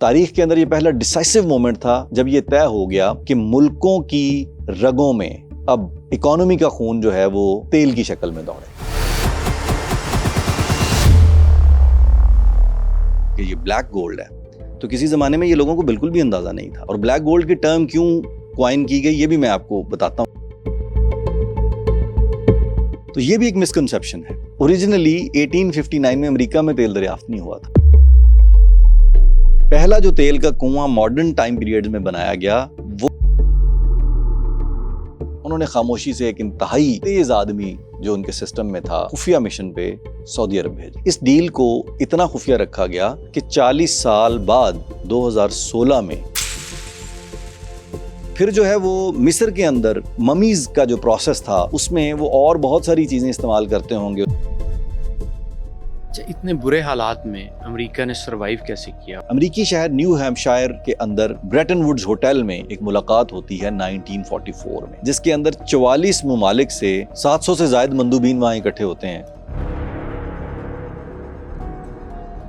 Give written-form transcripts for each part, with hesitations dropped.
तारीख के अंदर ये पहला डिसाइसिव मोमेंट था जब ये तय हो गया कि मुल्कों की रगों में अब इकोनॉमी का खून जो है वो तेल की शक्ल में दौड़े। कि ये ब्लैक गोल्ड है, तो किसी जमाने में ये लोगों को बिल्कुल भी अंदाजा नहीं था। और ब्लैक गोल्ड की टर्म क्यों क्वाइन की गई ये भी मैं आपको बताता हूं। तो ये भी एक मिसकंसेप्शन है। ओरिजिनली 1859 में अमेरिका में तेल दरियाफ्त नहीं हुआ था। पहला जो तेल का कुआं मॉडर्न टाइम पीरियड में बनाया गया वो उन्होंने खामोशी से एक इंतहाई तेज आदमी जो उनके सिस्टम में था खुफिया मिशन पे सऊदी अरब भेजा। इस डील को इतना खुफिया रखा गया कि 40 साल बाद 2016 में फिर जो है वो मिस्र के अंदर ममीज का जो प्रोसेस था उसमें वो और बहुत सारी चीजें इस्तेमाल करते होंगे। इतने बुरे हालात में अमेरिका ने सरवाइव कैसे किया? अमेरिकी शहर न्यू हैम्पशायर के अंदर ब्रेटन वुड्स होटल में एक मुलाकात होती है 1944 में, जिसके अंदर 44 मुमालिक से 700 से ज्यादा मंदूबीन वहां इकट्ठे होते हैं।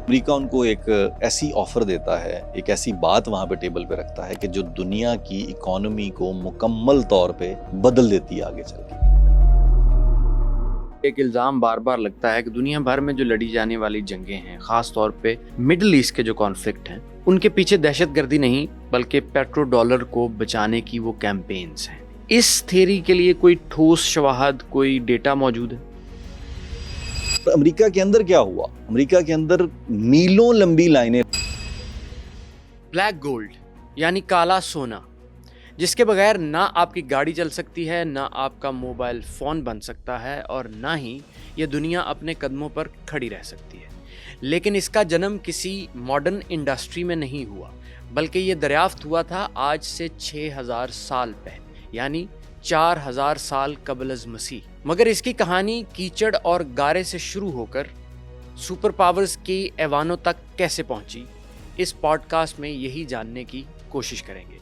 अमेरिका उनको एक ऐसी ऑफर देता है, एक ऐसी बात वहां पे टेबल पे रखता है कि जो दुनिया की इकोनॉमी को मुकम्मल तौर पे बदल देती है आगे चल के। एक इल्ज़ाम बार बार लगता है कि दुनिया भर में जो लड़ी जाने वाली जंगें हैं, ख़ास तौर पे मिडिल ईस्ट के जो कॉन्फ्लिक्ट हैं, उनके पीछे दहशतगर्दी नहीं बल्कि पेट्रो डॉलर को बचाने की वो कैंपेन्स हैं। इस थ्योरी के लिए कोई ठोस शवाहद, कोई डेटा मौजूद है? अमेरिका के अंदर क्या हुआ? अमेरिका के अंदर मीलों लंबी लाइनें। ब्लैक गोल्ड यानी काला सोना, जिसके बगैर ना आपकी गाड़ी चल सकती है, ना आपका मोबाइल फ़ोन बन सकता है और ना ही ये दुनिया अपने कदमों पर खड़ी रह सकती है। लेकिन इसका जन्म किसी मॉडर्न इंडस्ट्री में नहीं हुआ, बल्कि ये दरियाफ्त हुआ था आज से 6000 साल पहले, यानी 4000 साल कबल अज़ मसीह। मगर इसकी कहानी कीचड़ और गारे से शुरू होकर सुपर पावर्स की ऐवानों तक कैसे पहुंची, इस पॉडकास्ट में यही जानने की कोशिश करेंगे।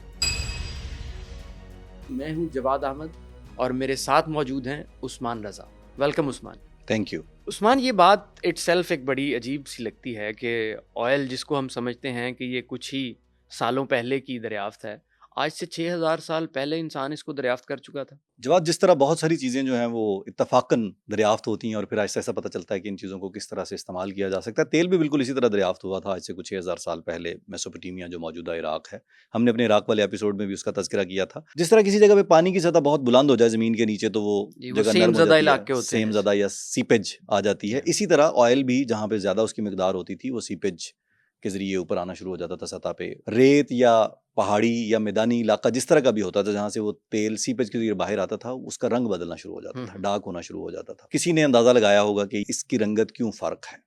मैं हूं जवाद अहमद और मेरे साथ मौजूद हैं Usman Raza. Welcome Usman. Thank you. Usman, ये बात इटसेल्फ एक बड़ी अजीब सी लगती है कि ऑयल जिसको हम समझते हैं कि ये कुछ ही सालों पहले की दरियाफ्त है, आज से 6000 साल पहले इंसान इसको दरियाफ्त कर चुका था। जवाब, जिस तरह बहुत सारी चीज़ें जो हैं वो इत्तफाकन दरियाफ्त होती हैं और फिर ऐसा पता चलता है कि इन चीज़ों को किस तरह से इस्तेमाल किया जा सकता है। तेल भी बिल्कुल इसी तरह दरियाफ्त हुआ था आज से कुछ 6000 साल पहले मेसोपोटामिया जो मौजूदा इराक है। हमने अपने इराक वाले एपिसोड में भी उसका तज़किरा किया था। जिस तरह किसी जगह पे पानी की सतह बहुत बुलंद हो जाए ज़मीन के नीचे तो वो जगह नर्म हो जाती है, सेम ज़्यादा या सीपेज आ जाती है। इसी तरह ऑयल भी जहाँ पे ज़्यादा उसकी मिकदार होती थी वो सीपेज के जरिए ऊपर आना शुरू हो जाता था सतह पे। रेत या पहाड़ी या मैदानी इलाका जिस तरह का भी होता था जहाँ से वो तेल सीपेज के जरिए बाहर आता था, उसका रंग बदलना शुरू हो जाता था, डार्क होना शुरू हो जाता था। किसी ने अंदाजा लगाया होगा कि इसकी रंगत क्यों फ़र्क है,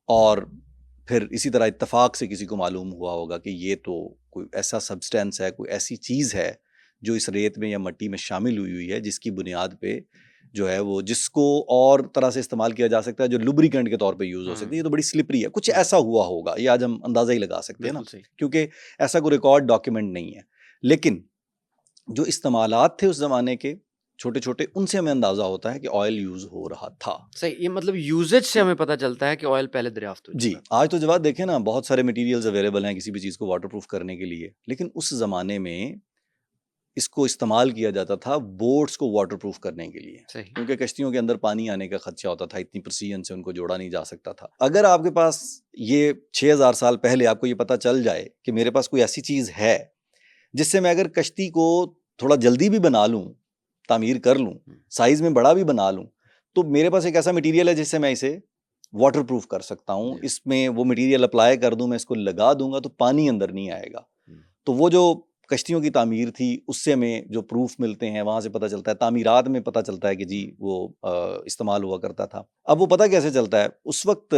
और फिर इसी तरह इत्तफाक से किसी को मालूम हुआ होगा कि ये तो कोई ऐसा सब्सटेंस है, कोई ऐसी चीज़ है जो इस रेत में या मिट्टी में शामिल हुई हुई है, जिसकी बुनियाद पे जो है वो जिसको और तरह से इस्तेमाल किया जा सकता है, जो लुब्रिकेंट के तौर पे यूज़ हो सकती है। ये तो बड़ी स्लिपरी है, कुछ ऐसा हुआ होगा, ये आज हम अंदाज़ा ही लगा सकते हैं ना, क्योंकि ऐसा कोई रिकॉर्ड डॉक्यूमेंट नहीं है। लेकिन जो इस्तेमालात थे उस ज़माने के छोटे छोटे, उनसे हमें अंदाज़ा होता है कि ऑयल यूज़ हो रहा था। सही, ये मतलब यूजेज से हमें पता चलता है कि ऑयल पहले दरियाफ्त हो जी। आज तो जवाब देखें ना, बहुत सारे मटीरियल्स अवेलेबल हैं किसी भी चीज़ को वाटरप्रूफ करने के लिए, लेकिन उस ज़माने में इसको इस्तेमाल किया जाता था बोट्स को वाटरप्रूफ करने के लिए, क्योंकि कश्तियों के अंदर पानी आने का खदशा होता था, इतनी प्रिसीजन से उनको जोड़ा नहीं जा सकता था। अगर आपके पास ये 6000 साल पहले आपको ये पता चल जाए कि मेरे पास कोई ऐसी चीज़ है जिससे मैं अगर कश्ती को थोड़ा जल्दी भी बना लूँ, तामीर कर लूँ, साइज़ में बड़ा भी बना लूँ, तो मेरे पास एक ऐसा मटीरियल है जिससे मैं इसे वाटरप्रूफ कर सकता हूँ। इसमें वो मटीरियल अप्लाई कर दूँ, मैं इसको लगा दूंगा तो पानी अंदर नहीं आएगा। तो वो जो कश्तियों की तामीर थी उससे हमें जो प्रूफ मिलते हैं वहाँ से पता चलता है, तामीरात में पता चलता है कि जी वो इस्तेमाल हुआ करता था। अब वो पता कैसे चलता है? उस वक्त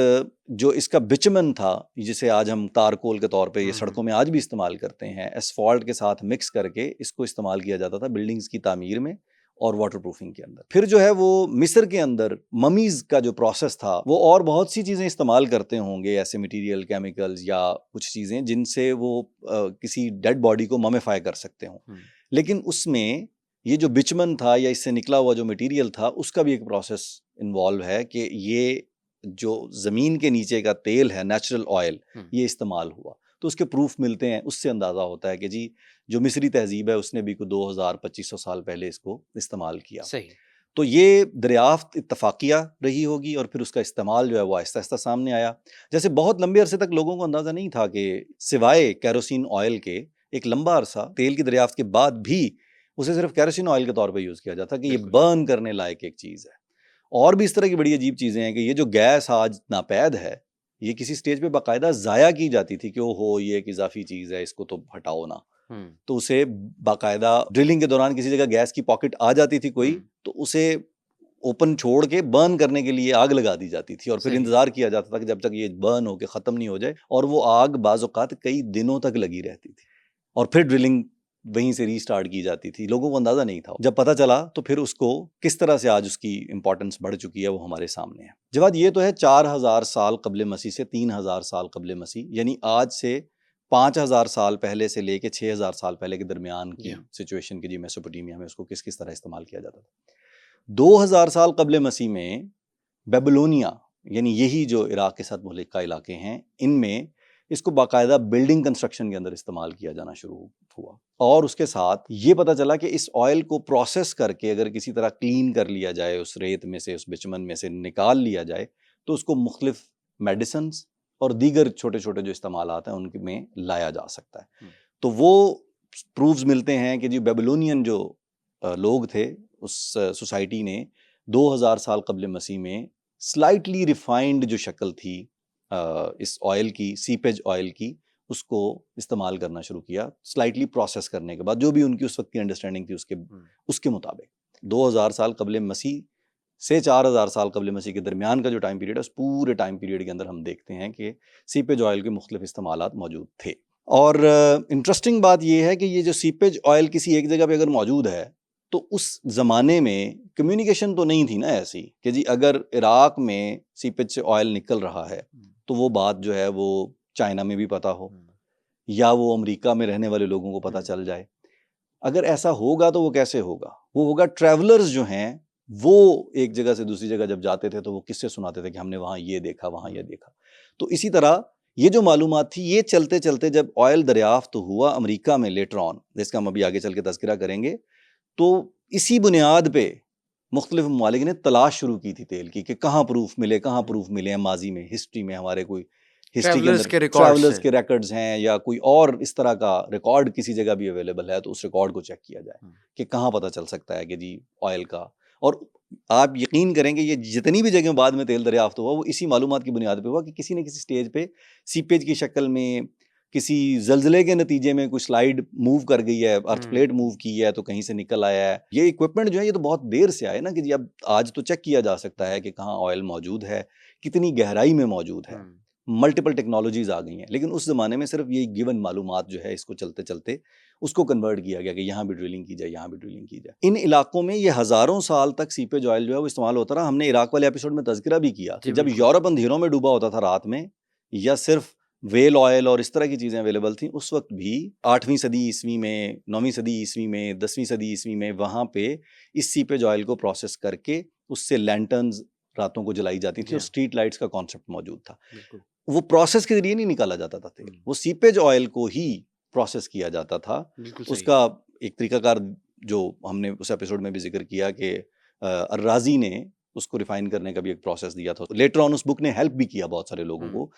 जो इसका बिचमन था, जिसे आज हम तारकोल के तौर पे ये सड़कों में आज भी इस्तेमाल करते हैं, एसफॉल्ट के साथ मिक्स करके इसको इस्तेमाल किया जाता था बिल्डिंग्स की तामीर में और वाटरप्रूफिंग के अंदर। फिर जो है वो मिस्र के अंदर ममीज का जो प्रोसेस था वो और बहुत सी चीज़ें इस्तेमाल करते होंगे, ऐसे मटेरियल, केमिकल्स या कुछ चीज़ें जिनसे वो किसी डेड बॉडी को ममीफाई कर सकते हों। लेकिन उसमें ये जो बिचमन था या इससे निकला हुआ जो मटेरियल था उसका भी एक प्रोसेस इन्वॉल्व है कि ये जो ज़मीन के नीचे का तेल है, नेचुरल ऑयल, ये इस्तेमाल हुआ। तो उसके प्रूफ मिलते हैं, उससे अंदाज़ा होता है कि जी जो मिस्री तहजीब है उसने भी 2000-2500 साल पहले इसको इस्तेमाल किया। सही। तो ये दरियाफ्त इत्तफाकिया रही होगी और फिर उसका इस्तेमाल जो है वो आहिस्ता आहिस्ता सामने आया। जैसे बहुत लंबे अरसे तक लोगों को अंदाज़ा नहीं था कि सिवाय केरोसिन ऑयल के एक लंबा अरसा तेल की दरियाफ्त के बाद भी उसे सिर्फ केरोसिन ऑयल के तौर पे यूज़ किया जाता कि ये बर्न करने लायक एक चीज़ है। और भी इस तरह की बड़ी अजीब चीज़ें हैं कि ये जो गैस आज नापैद है, ये किसी स्टेज पे बाकायदा ज़ाया की जाती थी कि ओहो ये एक इजाफी चीज़ है, इसको तो हटाओ ना। तो उसे बाकायदा ड्रिलिंग के दौरान किसी जगह गैस की पॉकेट आ जाती थी कोई, तो उसे ओपन छोड़ के बर्न करने के लिए आग लगा दी जाती थी और फिर इंतजार किया जाता था कि जब तक ये बर्न होके ख़त्म नहीं हो जाए, और वो आग बाज़ औक़ात कई दिनों तक लगी रहती थी और फिर ड्रिलिंग वहीं से रीस्टार्ट की जाती थी। लोगों को अंदाज़ा नहीं था। जब पता चला तो फिर उसको किस तरह से आज उसकी इंपॉर्टेंस बढ़ चुकी है वो हमारे सामने है। जवाब ये तो है 4000 साल क़ब्ल मसीह से 3000 साल क़ब्ल मसीह, यानी आज से 5000 साल पहले से लेके 6000 साल पहले के दरमियान की सिचुएशन की जी मेसोपोटामिया में उसको किस किस तरह इस्तेमाल किया जाता था। 2000 साल क़ब्ल मसीह में बेबीलोनिया, यानी यही जो इराक के साथ मुल्क का इलाके हैं, इनमें इसको बाकायदा बिल्डिंग कंस्ट्रक्शन के अंदर इस्तेमाल किया जाना शुरू हुआ। और उसके साथ ये पता चला कि इस ऑयल को प्रोसेस करके अगर किसी तरह क्लीन कर लिया जाए, उस रेत में से, उस बिचमन में से निकाल लिया जाए, तो उसको मुख्तलिफ मेडिसिन्स और दीगर छोटे छोटे जो इस्तेमालात हैं उनमें लाया जा सकता है। तो वो प्रूफ्स मिलते हैं कि जी बेबीलोनियन जो लोग थे, उस सोसाइटी ने 2000 साल क़ब्ल मसीह में स्लाइटली रिफाइंड जो शक्ल थी इस ऑयल की, सीपेज ऑयल की, उसको इस्तेमाल करना शुरू किया स्लाइटली प्रोसेस करने के बाद, जो भी उनकी उस वक्त की अंडरस्टैंडिंग थी उसके मुताबिक। 2000 साल क़ब्ल मसीह से 4000 साल क़ब्ल मसीह के दरमियान का जो टाइम पीरियड है, उस पूरे टाइम पीरियड के अंदर हम देखते हैं कि सीपेज ऑयल के मुख्तलिफ इस्तेमालात मौजूद थे। और इंटरेस्टिंग बात यह है कि ये जो सीपेज ऑयल किसी एक जगह पे अगर मौजूद है, तो उस ज़माने में कम्युनिकेशन तो नहीं थी ना ऐसी कि जी अगर इराक में सीपेज से ऑयल निकल रहा है तो वो बात जो है वो चाइना में भी पता हो या वो अमेरिका में रहने वाले लोगों को पता चल जाए। अगर ऐसा होगा तो वो कैसे होगा? वो होगा ट्रैवलर्स जो हैं वो एक जगह से दूसरी जगह जब जाते थे तो वो किससे सुनाते थे कि हमने वहाँ ये देखा, वहाँ ये देखा। तो इसी तरह ये जो मालूमात थी, ये चलते चलते जब ऑयल दरियाफ्त हुआ अमेरिका में लेटर ऑन, जिसका हम अभी आगे चल के तज़किरा करेंगे, तो इसी बुनियाद पे मुख्तलिफ ममालिक ने तलाश शुरू की थी तेल की कि कहाँ प्रूफ मिले हैं माजी में, हिस्ट्री में हमारे कोई हिस्ट्री के अंदर ट्रैवलर्स के रिकॉर्ड्स हैं या कोई और इस तरह का रिकॉर्ड किसी जगह भी अवेलेबल है, तो उस रिकॉर्ड को चेक किया जाए कि कहाँ पता चल सकता है कि जी ऑयल का। और आप यकीन करेंगे ये जितनी भी जगह बाद में तेल दरियाफ्त हुआ वो इसी मालूमात की बुनियाद पे हुआ कि किसी न किसी स्टेज पे सीपेज की शक्ल में, किसी जल्जले के नतीजे में कोई स्लाइड मूव कर गई है, अर्थ प्लेट मूव की है तो कहीं से निकल आया है। ये इक्विपमेंट जो है ये तो बहुत देर से आए ना कि जी अब आज तो चेक किया जा सकता है कि कहाँ ऑयल मौजूद है, कितनी गहराई में मौजूद है, मल्टीपल टेक्नोलॉजीज आ गई हैं। लेकिन उस ज़माने में सिर्फ ये गिवन मालूमात जो है इसको चलते चलते उसको कन्वर्ट किया गया कि यहाँ भी ड्रिलिंग की जाए, यहाँ भी ड्रिलिंग की जाए। इन इलाकों में ये हज़ारों साल तक सीपेज ऑयल जो है वो इस्तेमाल होता रहा। हमने इराक वाले एपिसोड में तज़किरा भी किया कि जब यूरोप अंधेरों में डूबा होता था रात में, या सिर्फ वेल ऑयल और इस तरह की चीज़ें अवेलेबल थी, उस वक्त भी 8वीं सदी ईस्वी में, 9वीं सदी ईस्वी में, 10वीं सदी ईस्वी में वहाँ पे इस सीपेज ऑयल को प्रोसेस करके उससे लैंटर्न्स रातों को जलाई जाती थी और स्ट्रीट लाइट्स का कॉन्सेप्ट मौजूद था। वो प्रोसेस के जरिए नहीं निकाला जाता था तेल, वो सीपेज ऑयल को ही प्रोसेस किया जाता था। उसका एक तरीकाकार जो हमने उस एपिसोड में भी जिक्र किया कि अर्राजी ने उसको रिफाइन करने का भी एक प्रोसेस दिया था। लेटर ऑन उस बुक ने हेल्प भी किया बहुत सारे लोगों को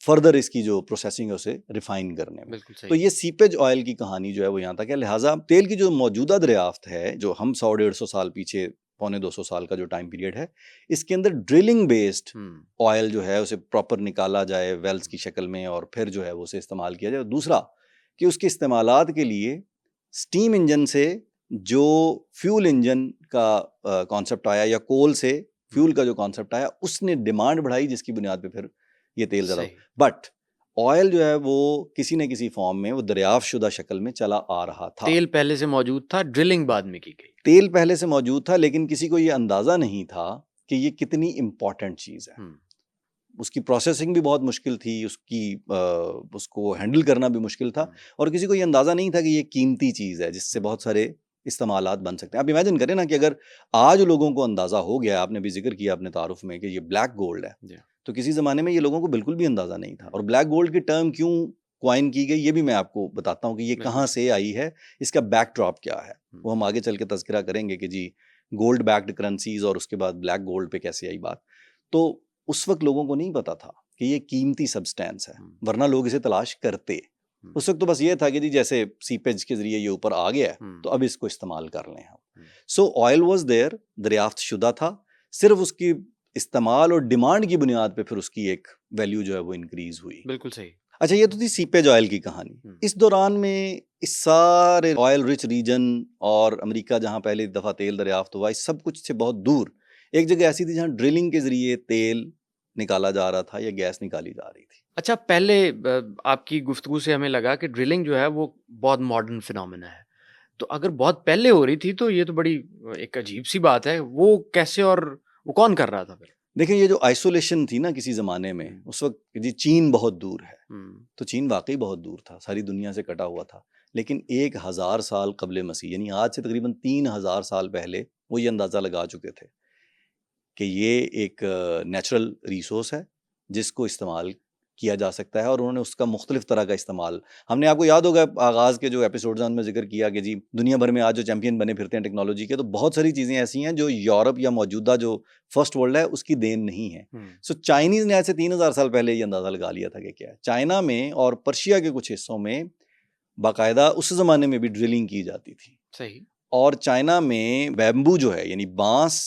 फर्दर इसकी जो प्रोसेसिंग है उसे रिफाइन करने में। तो ये सीपेज ऑयल की कहानी जो है वो यहाँ तक है। लिहाजा तेल की जो मौजूदा दरियाफ्त है, जो हम 100-150 साल पीछे, पौने 200 साल का जो टाइम पीरियड है, इसके अंदर ड्रिलिंग बेस्ड ऑयल जो है उसे प्रॉपर निकाला जाए वेल्स की शक्ल में और फिर जो है वो उसे इस्तेमाल किया जाए। दूसरा कि उसके इस्तेमालात के लिए स्टीम इंजन से जो फ्यूल इंजन का कॉन्सेप्ट आया या कोल से फ्यूल का जो कॉन्सेप्ट आया, उसने डिमांड बढ़ाई जिसकी बुनियाद पे फिर ये तेल ज़्यादा। बट ऑयल जो है वो किसी न किसी फॉर्म में वो दरियाफ्त शुदा शक्ल में चला आ रहा था। तेल पहले से मौजूद था, ड्रिलिंग बाद में की गई। तेल पहले से मौजूद था, लेकिन किसी को ये अंदाज़ा नहीं था कि ये कितनी इम्पॉर्टेंट चीज़ है। उसकी प्रोसेसिंग भी बहुत मुश्किल थी, उसको हैंडल करना भी मुश्किल था, और किसी को ये अंदाज़ा नहीं था कि ये कीमती चीज़ है जिससे बहुत सारे इस्तेमालात बन सकते हैं। आप इमेजिन करें ना कि अगर आज लोगों को अंदाज़ा हो गया, आपने भी जिक्र किया अपने तारुफ में कि ये ब्लैक गोल्ड है, तो किसी ज़माने में ये लोगों को बिल्कुल भी अंदाज़ा नहीं था। और ब्लैक गोल्ड की टर्म क्यों क्वाइन की गई, ये भी मैं आपको बताता हूँ कि ये कहाँ से आई है, इसका बैकड्रॉप क्या है, वो हम आगे चल के तज़किरा करेंगे कि जी गोल्ड बैक्ड करेंसीज और उसके बाद ब्लैक गोल्ड पे कैसे आई बात। तो उस वक्त लोगों को नहीं पता था कि ये कीमती सब्सटेंस है, वरना लोग इसे तलाश करते। उस वक्त तो बस ये था कि जी जैसे सीपेज के जरिए ये ऊपर आ गया है तो अब इसको इस्तेमाल कर लें हम। सो ऑयल वाज देयर, दरियाफ्त शुदा था, सिर्फ उसकी इस्तेमाल और डिमांड की बुनियाद पे फिर उसकी एक वैल्यू जो है वो इंक्रीज हुई। बिल्कुल सही। अच्छा, ये तो थी सीपेज ऑयल की कहानी। इस दौरान में इस सारे ऑयल रिच रीजन और अमेरिका जहाँ पहली दफ़ा तेल दरियाफ्त हुआ, इस सब कुछ से बहुत दूर एक जगह ऐसी थी जहाँ ड्रिलिंग के जरिए तेल निकाला जा रहा था या गैस निकाली जा रही थी। अच्छा, पहले आपकी गुफ्तगू से हमें लगा कि ड्रिलिंग जो है वो बहुत मॉडर्न फिनोमेना है, तो अगर बहुत पहले हो रही थी तो ये तो बड़ी एक अजीब सी बात है। वो कैसे और वो कौन कर रहा था फिर? देखिए, ये जो आइसोलेशन थी ना किसी ज़माने में, उस वक्त जी चीन बहुत दूर है, तो चीन वाकई बहुत दूर था, सारी दुनिया से कटा हुआ था। लेकिन 1000 साल कबले मसीह, यानी आज से तकरीबन 3000 साल पहले वो ये अंदाज़ा लगा चुके थे कि ये एक नेचुरल रिसोर्स है जिसको इस्तेमाल किया जा सकता है, और उन्होंने उसका मुख्तलिफ तरह का इस्तेमाल, हमने आपको याद होगा आगाज़ के जो एपिसोड्स में जिक्र किया कि जी दुनिया भर में आज जो चैंपियन बने फिरते हैं टेक्नोलॉजी के, तो बहुत सारी चीज़ें ऐसी हैं जो यूरोप या मौजूदा जो फर्स्ट वर्ल्ड है उसकी देन नहीं है। सो चाइनीज़ ने आज से 3000 साल पहले ये अंदाज़ा लगा लिया था कि क्या है। चाइना में और पर्शिया के कुछ हिस्सों में बाकायदा उस ज़माने में भी ड्रिलिंग की जाती थी। सही। और चाइना में बैम्बू जो है यानी बांस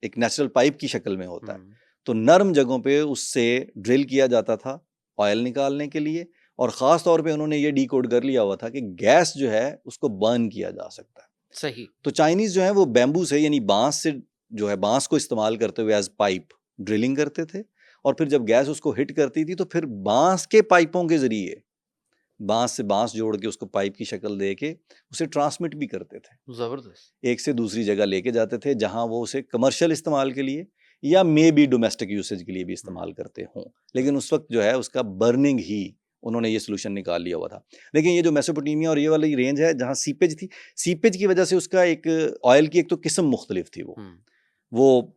एक नेचुरल पाइप की शक्ल में होता है, तो नरम जगहों पे उससे ड्रिल किया जाता था ऑयल निकालने के लिए, और ख़ास तौर पे उन्होंने ये डीकोड कर लिया हुआ था कि गैस जो है उसको बर्न किया जा सकता है। सही। तो चाइनीज़ जो है वो बैम्बू से यानी बांस से जो है बांस को इस्तेमाल करते हुए एज पाइप ड्रिलिंग करते थे, और फिर जब गैस उसको हिट करती थी तो फिर बांस के पाइपों के ज़रिए बांस से बांस जोड़ के उसको पाइप की शक्ल दे के उसे ट्रांसमिट भी करते थे, ज़बरदस्त, एक से दूसरी जगह लेके जाते थे जहां वो उसे कमर्शियल इस्तेमाल के लिए या मे बी डोमेस्टिक यूसेज के लिए भी इस्तेमाल करते हों। लेकिन उस वक्त जो है उसका बर्निंग ही उन्होंने ये सोल्यूशन निकाल लिया हुआ था। देखिए, ये जो मेसोपोटामिया और ये वाली रेंज है जहाँ सीपेज थी, सीपेज की वजह से उसका एक ऑयल की एक तो किस्म मुख्तलिफ थी, वो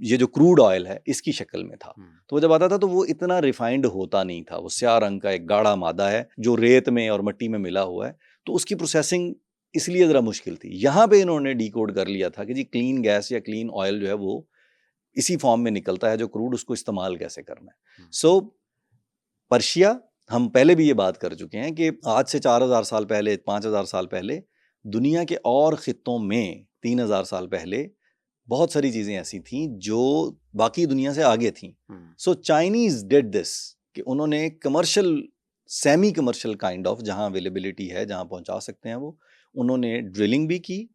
ये जो क्रूड ऑयल है इसकी शक्ल में था। तो वो जब आता था तो वो इतना रिफाइंड होता नहीं था, वो स्याह रंग का एक गाढ़ा मादा है जो रेत में और मिट्टी में मिला हुआ है, तो उसकी प्रोसेसिंग इसलिए ज़रा मुश्किल थी। यहाँ पे इन्होंने डीकोड कर लिया था कि जी क्लीन गैस या क्लीन ऑयल जो है वो इसी फॉर्म में निकलता है जो क्रूड, उसको इस्तेमाल कैसे करना है। सो पर्शिया, हम पहले भी ये बात कर चुके हैं कि आज से 4000 साल पहले, 5000 साल पहले दुनिया के और ख़ित्तों में 3000 साल पहले बहुत सारी चीज़ें ऐसी थीं जो बाकी दुनिया से आगे थीं। सो चाइनीज़ डिड दिस कि उन्होंने commercial, semi commercial kind of, जहाँ अवेलेबिलिटी है, जहाँ पहुँचा सकते हैं वो, उन्होंने ड्रिलिंग भी की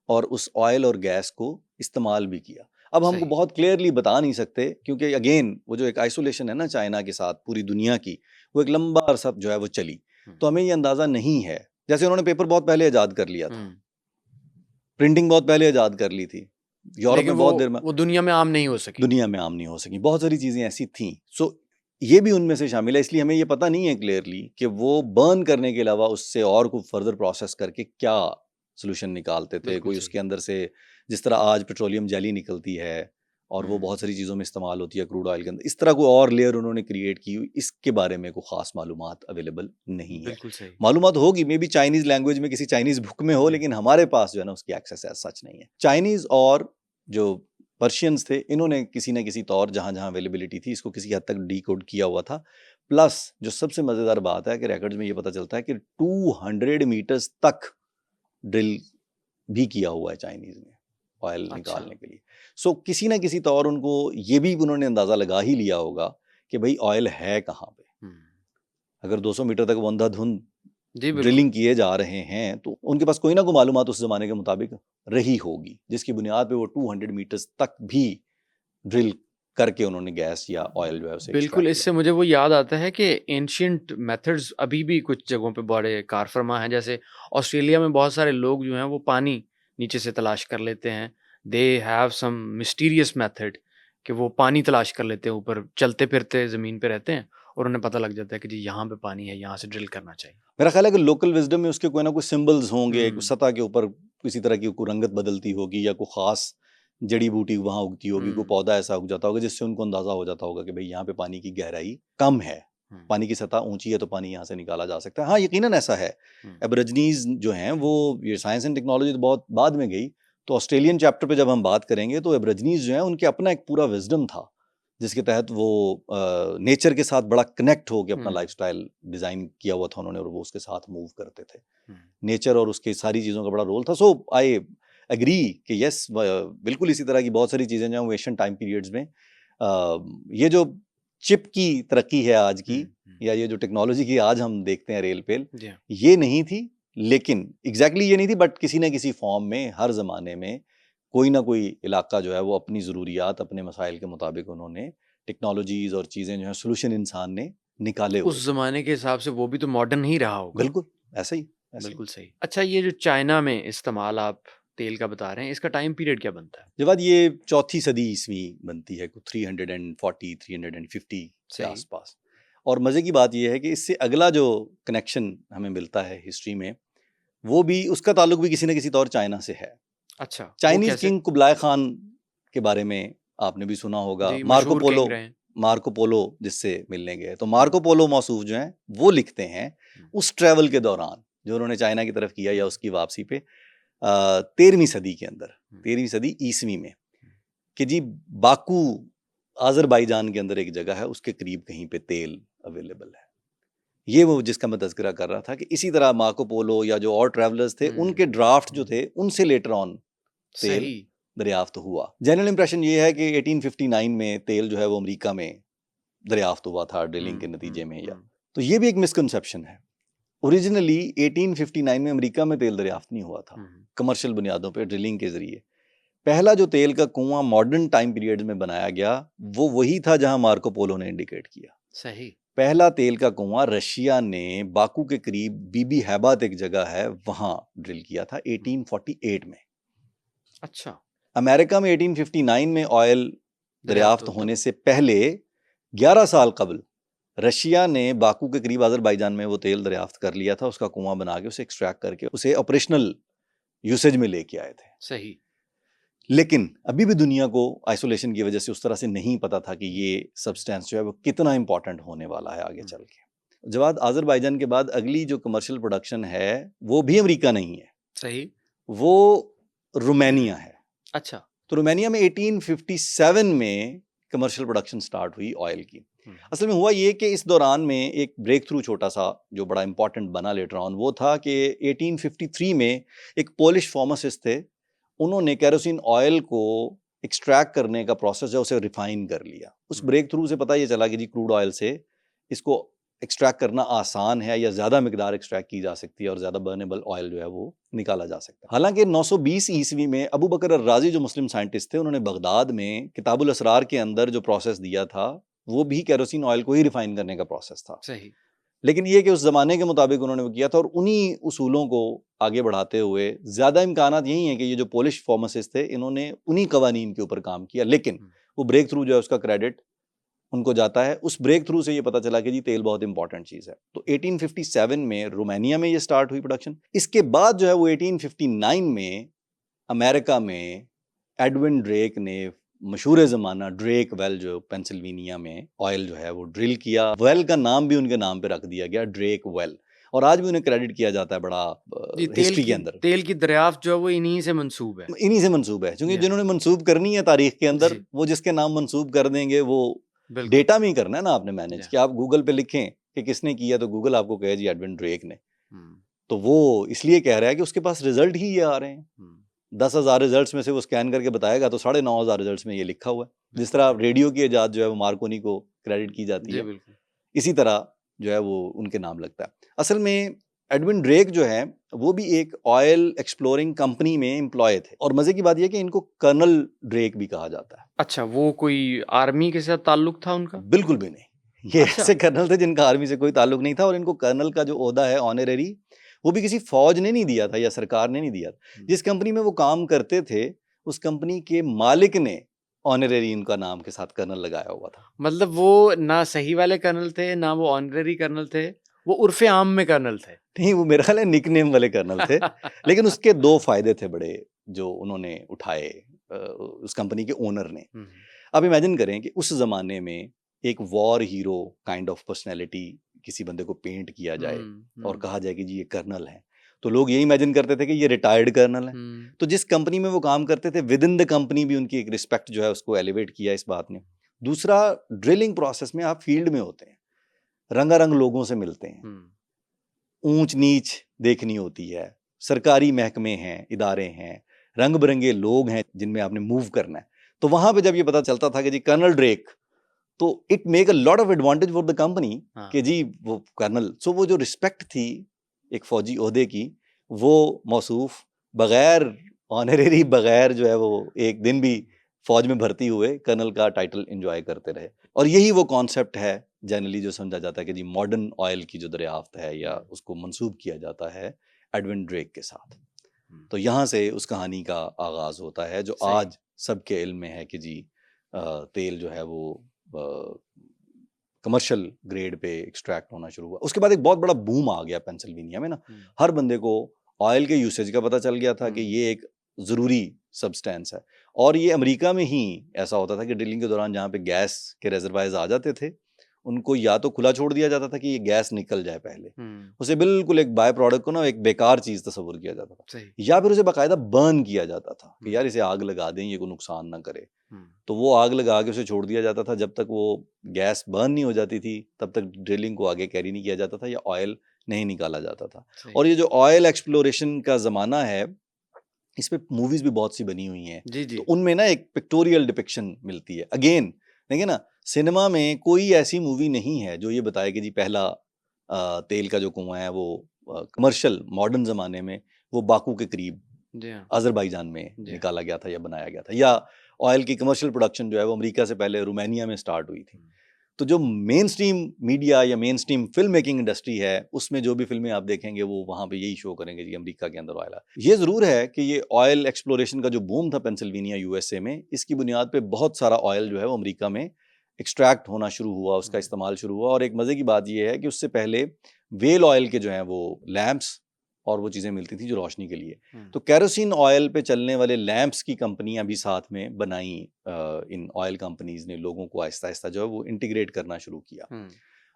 और उस ऑयल और गैस को इस्तेमाल भी किया। अब हमको बहुत क्लियरली बता नहीं सकते क्योंकि अगेन वो जो एक आइसोलेशन है ना चाइना के साथ पूरी दुनिया की, वो एक लंबा अरसा जो है वो चली, तो हमें ये अंदाज़ा नहीं है। जैसे उन्होंने पेपर बहुत पहले ईजाद कर लिया था, प्रिंटिंग बहुत पहले ईजाद कर ली थी, यूरोप में बहुत देर में, वो दुनिया में आम नहीं हो सकी, दुनिया में आम नहीं हो सकी, बहुत सारी चीज़ें ऐसी थीं। सो ये भी उनमें से शामिल है, इसलिए हमें ये पता नहीं है क्लियरली कि वो बर्न करने के अलावा उससे और कोई फर्दर प्रोसेस करके क्या सोल्यूशन निकालते थे। कोई उसके अंदर से, जिस तरह आज पेट्रोलियम जेली निकलती है और वो बहुत सारी चीज़ों में इस्तेमाल होती है क्रूड ऑयल के अंदर, इस तरह कोई और लेयर उन्होंने क्रिएट की, इसके बारे में कोई ख़ास मालूमात अवेलेबल नहीं है। मालूमात होगी मे बी चाइनीज़ लैंग्वेज में किसी चाइनीज़ बुक में हो, लेकिन हमारे पास जो है ना उसकी एक्सेस है सच नहीं है। चाइनीज़ और जो पर्शियंस थे, इन्होंने किसी न किसी तौर जहाँ जहाँ अवेलेबिलिटी थी इसको किसी हद तक डीकोड किया हुआ था। प्लस जो सबसे मज़ेदार बात है कि रिकॉर्ड्स में ये पता चलता है कि 200 मीटर्स तक ड्रिल भी किया हुआ है चाइनीज़ ने ऑयल निकालने के लिए। सो किसी न किसी तौर उनको ये भी उन्होंने अंदाज़ा लगा ही लिया होगा कि भाई ऑयल है कहाँ पे। अगर 200 मीटर तक वो अंधाधुंध ड्रिलिंग किए जा रहे हैं तो उनके पास कोई ना कोई मालूमात उस ज़माने के मुताबिक रही होगी, जिसकी बुनियाद पे वो 200 मीटर्स तक भी ड्रिल करके उन्होंने गैस या ऑयल जो है उसे बिल्कुल। इससे मुझे वो याद आता है कि एंशिएंट मेथड्स अभी भी कुछ जगहों पे बड़े कारफरमा हैं। जैसे ऑस्ट्रेलिया में बहुत सारे लोग जो हैं वो पानी नीचे से तलाश कर लेते हैं। They have some mysterious method कि वो पानी तलाश कर लेते हैं, ऊपर चलते फिरते ज़मीन पे रहते हैं और उन्हें पता लग जाता है कि जी यहाँ पे पानी है, यहाँ से ड्रिल करना चाहिए। मेरा ख्याल है कि लोकल विजडम में उसके कोई ना कोई सिंबल्स होंगे, सतह के ऊपर किसी तरह की कोई रंगत बदलती होगी या कोई ख़ास जड़ी बूटी वहाँ उगती होगी, कोई पौधा ऐसा उग जाता होगा जिससे उनको अंदाज़ा हो जाता होगा कि भाई यहाँ पे पानी की गहराई कम है, पानी की सतह ऊंची है तो पानी यहाँ से निकाला जा सकता है। हाँ, यकीनन ऐसा है। एब्रिजिनीज जो हैं वो, ये साइंस एंड टेक्नोलॉजी तो बहुत बाद में गई, तो ऑस्ट्रेलियन चैप्टर पे जब हम बात करेंगे तो एब्रिजिनीज जो हैं उनके अपना एक पूरा विजडम था जिसके तहत वो नेचर के साथ बड़ा कनेक्ट होकर अपना लाइफस्टाइल डिजाइन किया हुआ था उन्होंने, और वो उसके साथ मूव करते थे। नेचर और उसके सारी चीज़ों का बड़ा रोल था। सो आई एग्री कि यस, बिल्कुल इसी तरह की बहुत सारी चीज़ें जो हैं एशियन टाइम पीरियड्स में, ये जो चिप की तरक्की है आज की, या ये जो टेक्नोलॉजी की आज हम देखते हैं रेल पेल, ये नहीं थी, लेकिन एग्जैक्टली ये नहीं थी, बट किसी ना किसी फॉर्म में हर ज़माने में कोई ना कोई इलाका जो है वो अपनी ज़रूरियात, अपने मसाइल के मुताबिक उन्होंने टेक्नोलॉजीज़ और चीज़ें जो है सोल्यूशन इंसान ने निकाले हुए। उस ज़माने के हिसाब से वो भी तो मॉडर्न ही रहा होगा। बिल्कुल ऐसा ही, बिल्कुल सही। अच्छा, ये जो चाइना में इस्तेमाल आप तेल का बता रहे हैं, इसका टाइम पीरियड क्या बनता है? जब ये 4वीं सदी ईस्वी बनती है, 340 350 के आसपास। और मज़े की बात यह है कि इससे अगला जो कनेक्शन हमें मिलता है हिस्ट्री में, वो भी, उसका ताल्लुक भी किसी न किसी तौर चाइना से है। अच्छा, चाइनीज किंग कुबलाई खान के बारे में आपने भी सुना होगा। मार्को पोलो जिससे मिलने गए, तो मार्को पोलो मौसूफ जो हैं वो लिखते हैं उस ट्रैवल के दौरान जो उन्होंने चाइना की तरफ किया या उसकी वापसी पे 13वीं सदी के अंदर, 13वीं सदी ईस्वी में, कि जी बाकू आज़रबाईजान के अंदर एक जगह है, उसके करीब कहीं पे तेल अवेलेबल है। ये वो जिसका मैं तज़किरा कर रहा था कि इसी तरह मार्को पोलो या जो और ट्रैवलर्स थे उनके ड्राफ्ट जो थे उनसे लेटर ऑन तेल दरियाफ्त हुआ। जनरल इंप्रेशन ये है कि 1859 में तेल जो है वो अमेरिका में दरियाफ्त हुआ था ड्रिलिंग के नतीजे में, या तो ये भी एक मिसकंसेप्शन है। ओरिजिनली 1859 में अमेरिका में तेल दरियाफ्त नहीं हुआ था कमर्शियल बुनियादों पे ड्रिलिंग के जरिए। पहला जो तेल का कुआं मॉडर्न टाइम पीरियड में बनाया गया वो वही था जहां मार्को पोलो ने इंडिकेट किया। सही। पहला तेल का कुआं रशिया ने बाकू के करीब बीबी हैबात एक जगह है वहां ड्रिल किया था 1848 में। अच्छा। अमेरिका में 1859 में ऑयल दरियाफ्त होने से पहले 11 साल कबल रशिया ने बाकू के करीब अज़रबाईजान में वो तेल दरियाफ्त कर लिया था, उसका कुआं बना के उसे एक्सट्रैक्ट करके उसे ऑपरेशनल यूसेज में लेके आए थे। सही। लेकिन अभी भी दुनिया को आइसोलेशन की वजह से उस तरह से नहीं पता था कि ये सब्सटेंस जो है वो कितना इंपॉर्टेंट होने वाला है आगे चल के। जब अज़रबाईजान के बाद अगली जो कमर्शियल प्रोडक्शन है वो भी अमेरिका नहीं है। सही। वो रोमानिया है। अच्छा। तो रोमानिया में 1857 में कमर्शियल प्रोडक्शन स्टार्ट हुई ऑयल की। असल में हुआ ये कि इस दौरान में एक ब्रेक थ्रू छोटा सा जो बड़ा इंपॉर्टेंट बना लेटर ऑन, वो था कि 1853 में एक पोलिश फार्मासिस्ट थे, उन्होंने केरोसिन ऑयल को एक्सट्रैक्ट करने का प्रोसेस है उसे रिफाइन कर लिया। उस ब्रेक थ्रू से पता ये चला कि जी क्रूड ऑयल से इसको एक्सट्रैक्ट करना आसान है या ज़्यादा मिकदार एक्सट्रैक्ट की जा सकती है और ज़्यादा बर्नेबल ऑयल जो है वो निकाला जा सकता है। हालांकि 920 ईस्वी में अबू बकर अर-राज़ी जो मुस्लिम साइंटिस्ट थे उन्होंने बगदाद में किताबुल असरार के अंदर जो प्रोसेस दिया था वो भी केरोसिन ऑयल को ही रिफाइन करने का प्रोसेस था। सही। लेकिन ये कि उस ज़माने के मुताबिक उन्होंने वो किया था और उन्हीं उसूलों को आगे बढ़ाते हुए ज़्यादा इम्कानात यही हैं कि ये जो पोलिश फार्मासिस्ट थे इन्होंने उन्हीं कवानीन के ऊपर काम किया। लेकिन वो ब्रेक थ्रू जो है उसका क्रेडिट उनको जाता है। उस ब्रेक थ्रू से ये पता चला कि जी तेल बहुत इंपॉर्टेंट चीज़ है। तो 1857 में रोमानिया में ये स्टार्ट हुई प्रोडक्शन। इसके बाद जो है वो 1859 में अमेरिका में एडविन ड्रेक ने मशहूर ज़माना ड्रेक वेल जो पेंसिल्वेनिया में ऑयल जो है वो ड्रिल किया। वेल का नाम भी उनके नाम पे रख दिया गया, ड्रेक वेल, और आज भी उन्हें क्रेडिट किया जाता है बड़ा हिस्ट्री के अंदर। तेल की दरियाफ्त जो है वो इन्हीं से मंसूब है, इन्हीं से मंसूब है, क्योंकि जिन्होंने मंसूब करनी है तारीख के अंदर वो जिसके नाम मंसूब कर देंगे वो डेटा में ही करना है ना आपने मैनेज, कि आप गूगल पे लिखें कि किसने किया तो गूगल आपको कहे जी एडविन ड्रेक ने, तो वो इसलिए कह रहा है कि उसके पास रिजल्ट ही ये आ रहे हैं। 10,000 रिजल्ट्स में से वो स्कैन करके बताएगा तो 9,500 रिजल्ट्स में ये लिखा हुआ है। जिस तरह रेडियो की इजाद जो है वो मार्कोनी को क्रेडिट की जाती है, इसी तरह जो है वो उनके नाम लगता है। असल में एडविन ड्रेक जो है वो भी एक ऑयल एक्सप्लोरिंग कंपनी में एम्प्लॉय थे, और मजे की बात यह कि इनको कर्नल ड्रेक भी कहा जाता है। अच्छा, वो कोई आर्मी के साथ ताल्लुक था उनका? बिल्कुल भी नहीं, ये ऐसे कर्नल थे जिनका आर्मी से कोई ताल्लुक नहीं था, और इनको कर्नल का जो ओहदा है ऑनरेरी वो भी किसी फौज ने नहीं दिया था या सरकार ने नहीं दिया था। जिस कंपनी में वो काम करते थे उस कंपनी के मालिक ने ऑनरेरी उनका नाम के साथ कर्नल लगाया हुआ था। मतलब वो ना सही वाले कर्नल थे ना वो ऑनरेरी कर्नल थे, वो उर्फे आम में कर्नल थे। नहीं, वो मेरा ख्याल है निकनेम वाले कर्नल थे। लेकिन उसके 2 फायदे थे बड़े जो उन्होंने उठाए उस कंपनी के ओनर ने। अब इमेजिन करें कि उस जमाने में एक war hero kind of personality किसी बंदे को पेंट किया जाए और कहा जाए कि जी ये कर्नल है, तो लोग ये इमेजिन करते थे कि ये रिटायर्ड कर्नल है। तो जिस कंपनी में वो काम करते थे विद इन द कंपनी भी उनकी एक रिस्पेक्ट जो है उसको एलिवेट किया इस बात ने। दूसरा, ड्रिलिंग प्रोसेस में आप फील्ड में होते हैं, रंगारंग लोगों से मिलते हैं, ऊंच नीच देखनी होती है, सरकारी महकमे हैं, इदारे हैं, रंग बिरंगे लोग हैं जिनमें आपने मूव करना है। तो वहां पे जब ये पता चलता था कि जी कर्नल ड्रेक, तो it make a lot of advantage for the company कि जी वो कर्नल। सो वो जो रिस्पेक्ट थी एक फौजी ओहदे की, वो मौसूफ बगैर ऑनरेरी, बगैर जो है वो एक दिन भी फौज में भर्ती हुए कर्नल का टाइटल एंजॉय करते रहे। और यही वो कॉन्सेप्ट है जनरली जो समझा जाता है कि जी मॉडर्न ऑयल की जो दरियाफ्त है या उसको मंसूब किया जाता है एडविन ड्रेक के साथ। तो यहाँ से उस कहानी का आगाज होता है जो आज सबके इल्म में है कि जी तेल जो है वो कमर्शियल ग्रेड पे एक्सट्रैक्ट होना शुरू हुआ। उसके बाद एक बहुत बड़ा बूम आ गया पेंसिल्वेनिया में ना, हर बंदे को ऑयल के यूसेज का पता चल गया था कि ये एक ज़रूरी सब्सटेंस है। और ये अमेरिका में ही ऐसा होता था कि ड्रिलिंग के दौरान जहाँ पे गैस के रिजर्वायर्स आ जाते थे, उनको या तो खुला छोड़ दिया जाता था कि ये गैस निकल जाए पहले, उसे बिल्कुल एक बाय प्रोडक्ट को ना एक बेकार चीज तस्वुर किया जाता था, या फिर उसे बाकायदा बर्न किया जाता था कि यार इसे आग लगा दें, ये कोई नुकसान ना करे। तो वो आग लगा के उसे छोड़ दिया जाता था, जब तक वो गैस बर्न नहीं हो जाती थी तब तक ड्रिलिंग को आगे कैरी नहीं किया जाता था या ऑयल नहीं निकाला जाता था। और ये जो ऑयल एक्सप्लोरेशन का जमाना है, इस पे मूवीज भी बहुत सी बनी हुई हैं, तो उनमें ना एक पिक्टोरियल डिपिक्शन मिलती है। अगेन देखिए ना, सिनेमा में कोई ऐसी मूवी नहीं है जो ये बताए कि जी पहला तेल का जो कुआं है वो कमर्शियल मॉडर्न जमाने में वो बाकू के करीब अजरबैजान में निकाला गया था या बनाया गया था, या ऑयल की कमर्शियल प्रोडक्शन जो है वो अमेरिका से पहले रोमानिया में स्टार्ट हुई थी। तो जो मेन स्ट्रीम मीडिया या main stream film making industry है, उसमें जो भी फिल्में आप देखेंगे वो वहाँ पे यही शो करेंगे जी अमेरिका के अंदर ऑयल है। ये ज़रूर है कि ये ऑयल एक्सप्लोरेशन का जो बूम था पेंसिल्वेनिया यूएसए में, इसकी बुनियाद पे बहुत सारा ऑयल जो है वो अमेरिका में एक्सट्रैक्ट होना शुरू हुआ, उसका इस्तेमाल शुरू हुआ। और एक मज़े की बात ये है कि उससे पहले वेल ऑयल के जो हैं वो लैंप्स और वो चीज़ें मिलती थी जो रोशनी के लिए। तो केरोसिन ऑयल पे चलने वाले लैंप्स की कंपनियां भी साथ में बनाई। इन ऑयल कंपनीज ने लोगों को आहिस्ता आहिस्ता जो है वो इंटीग्रेट करना शुरू किया।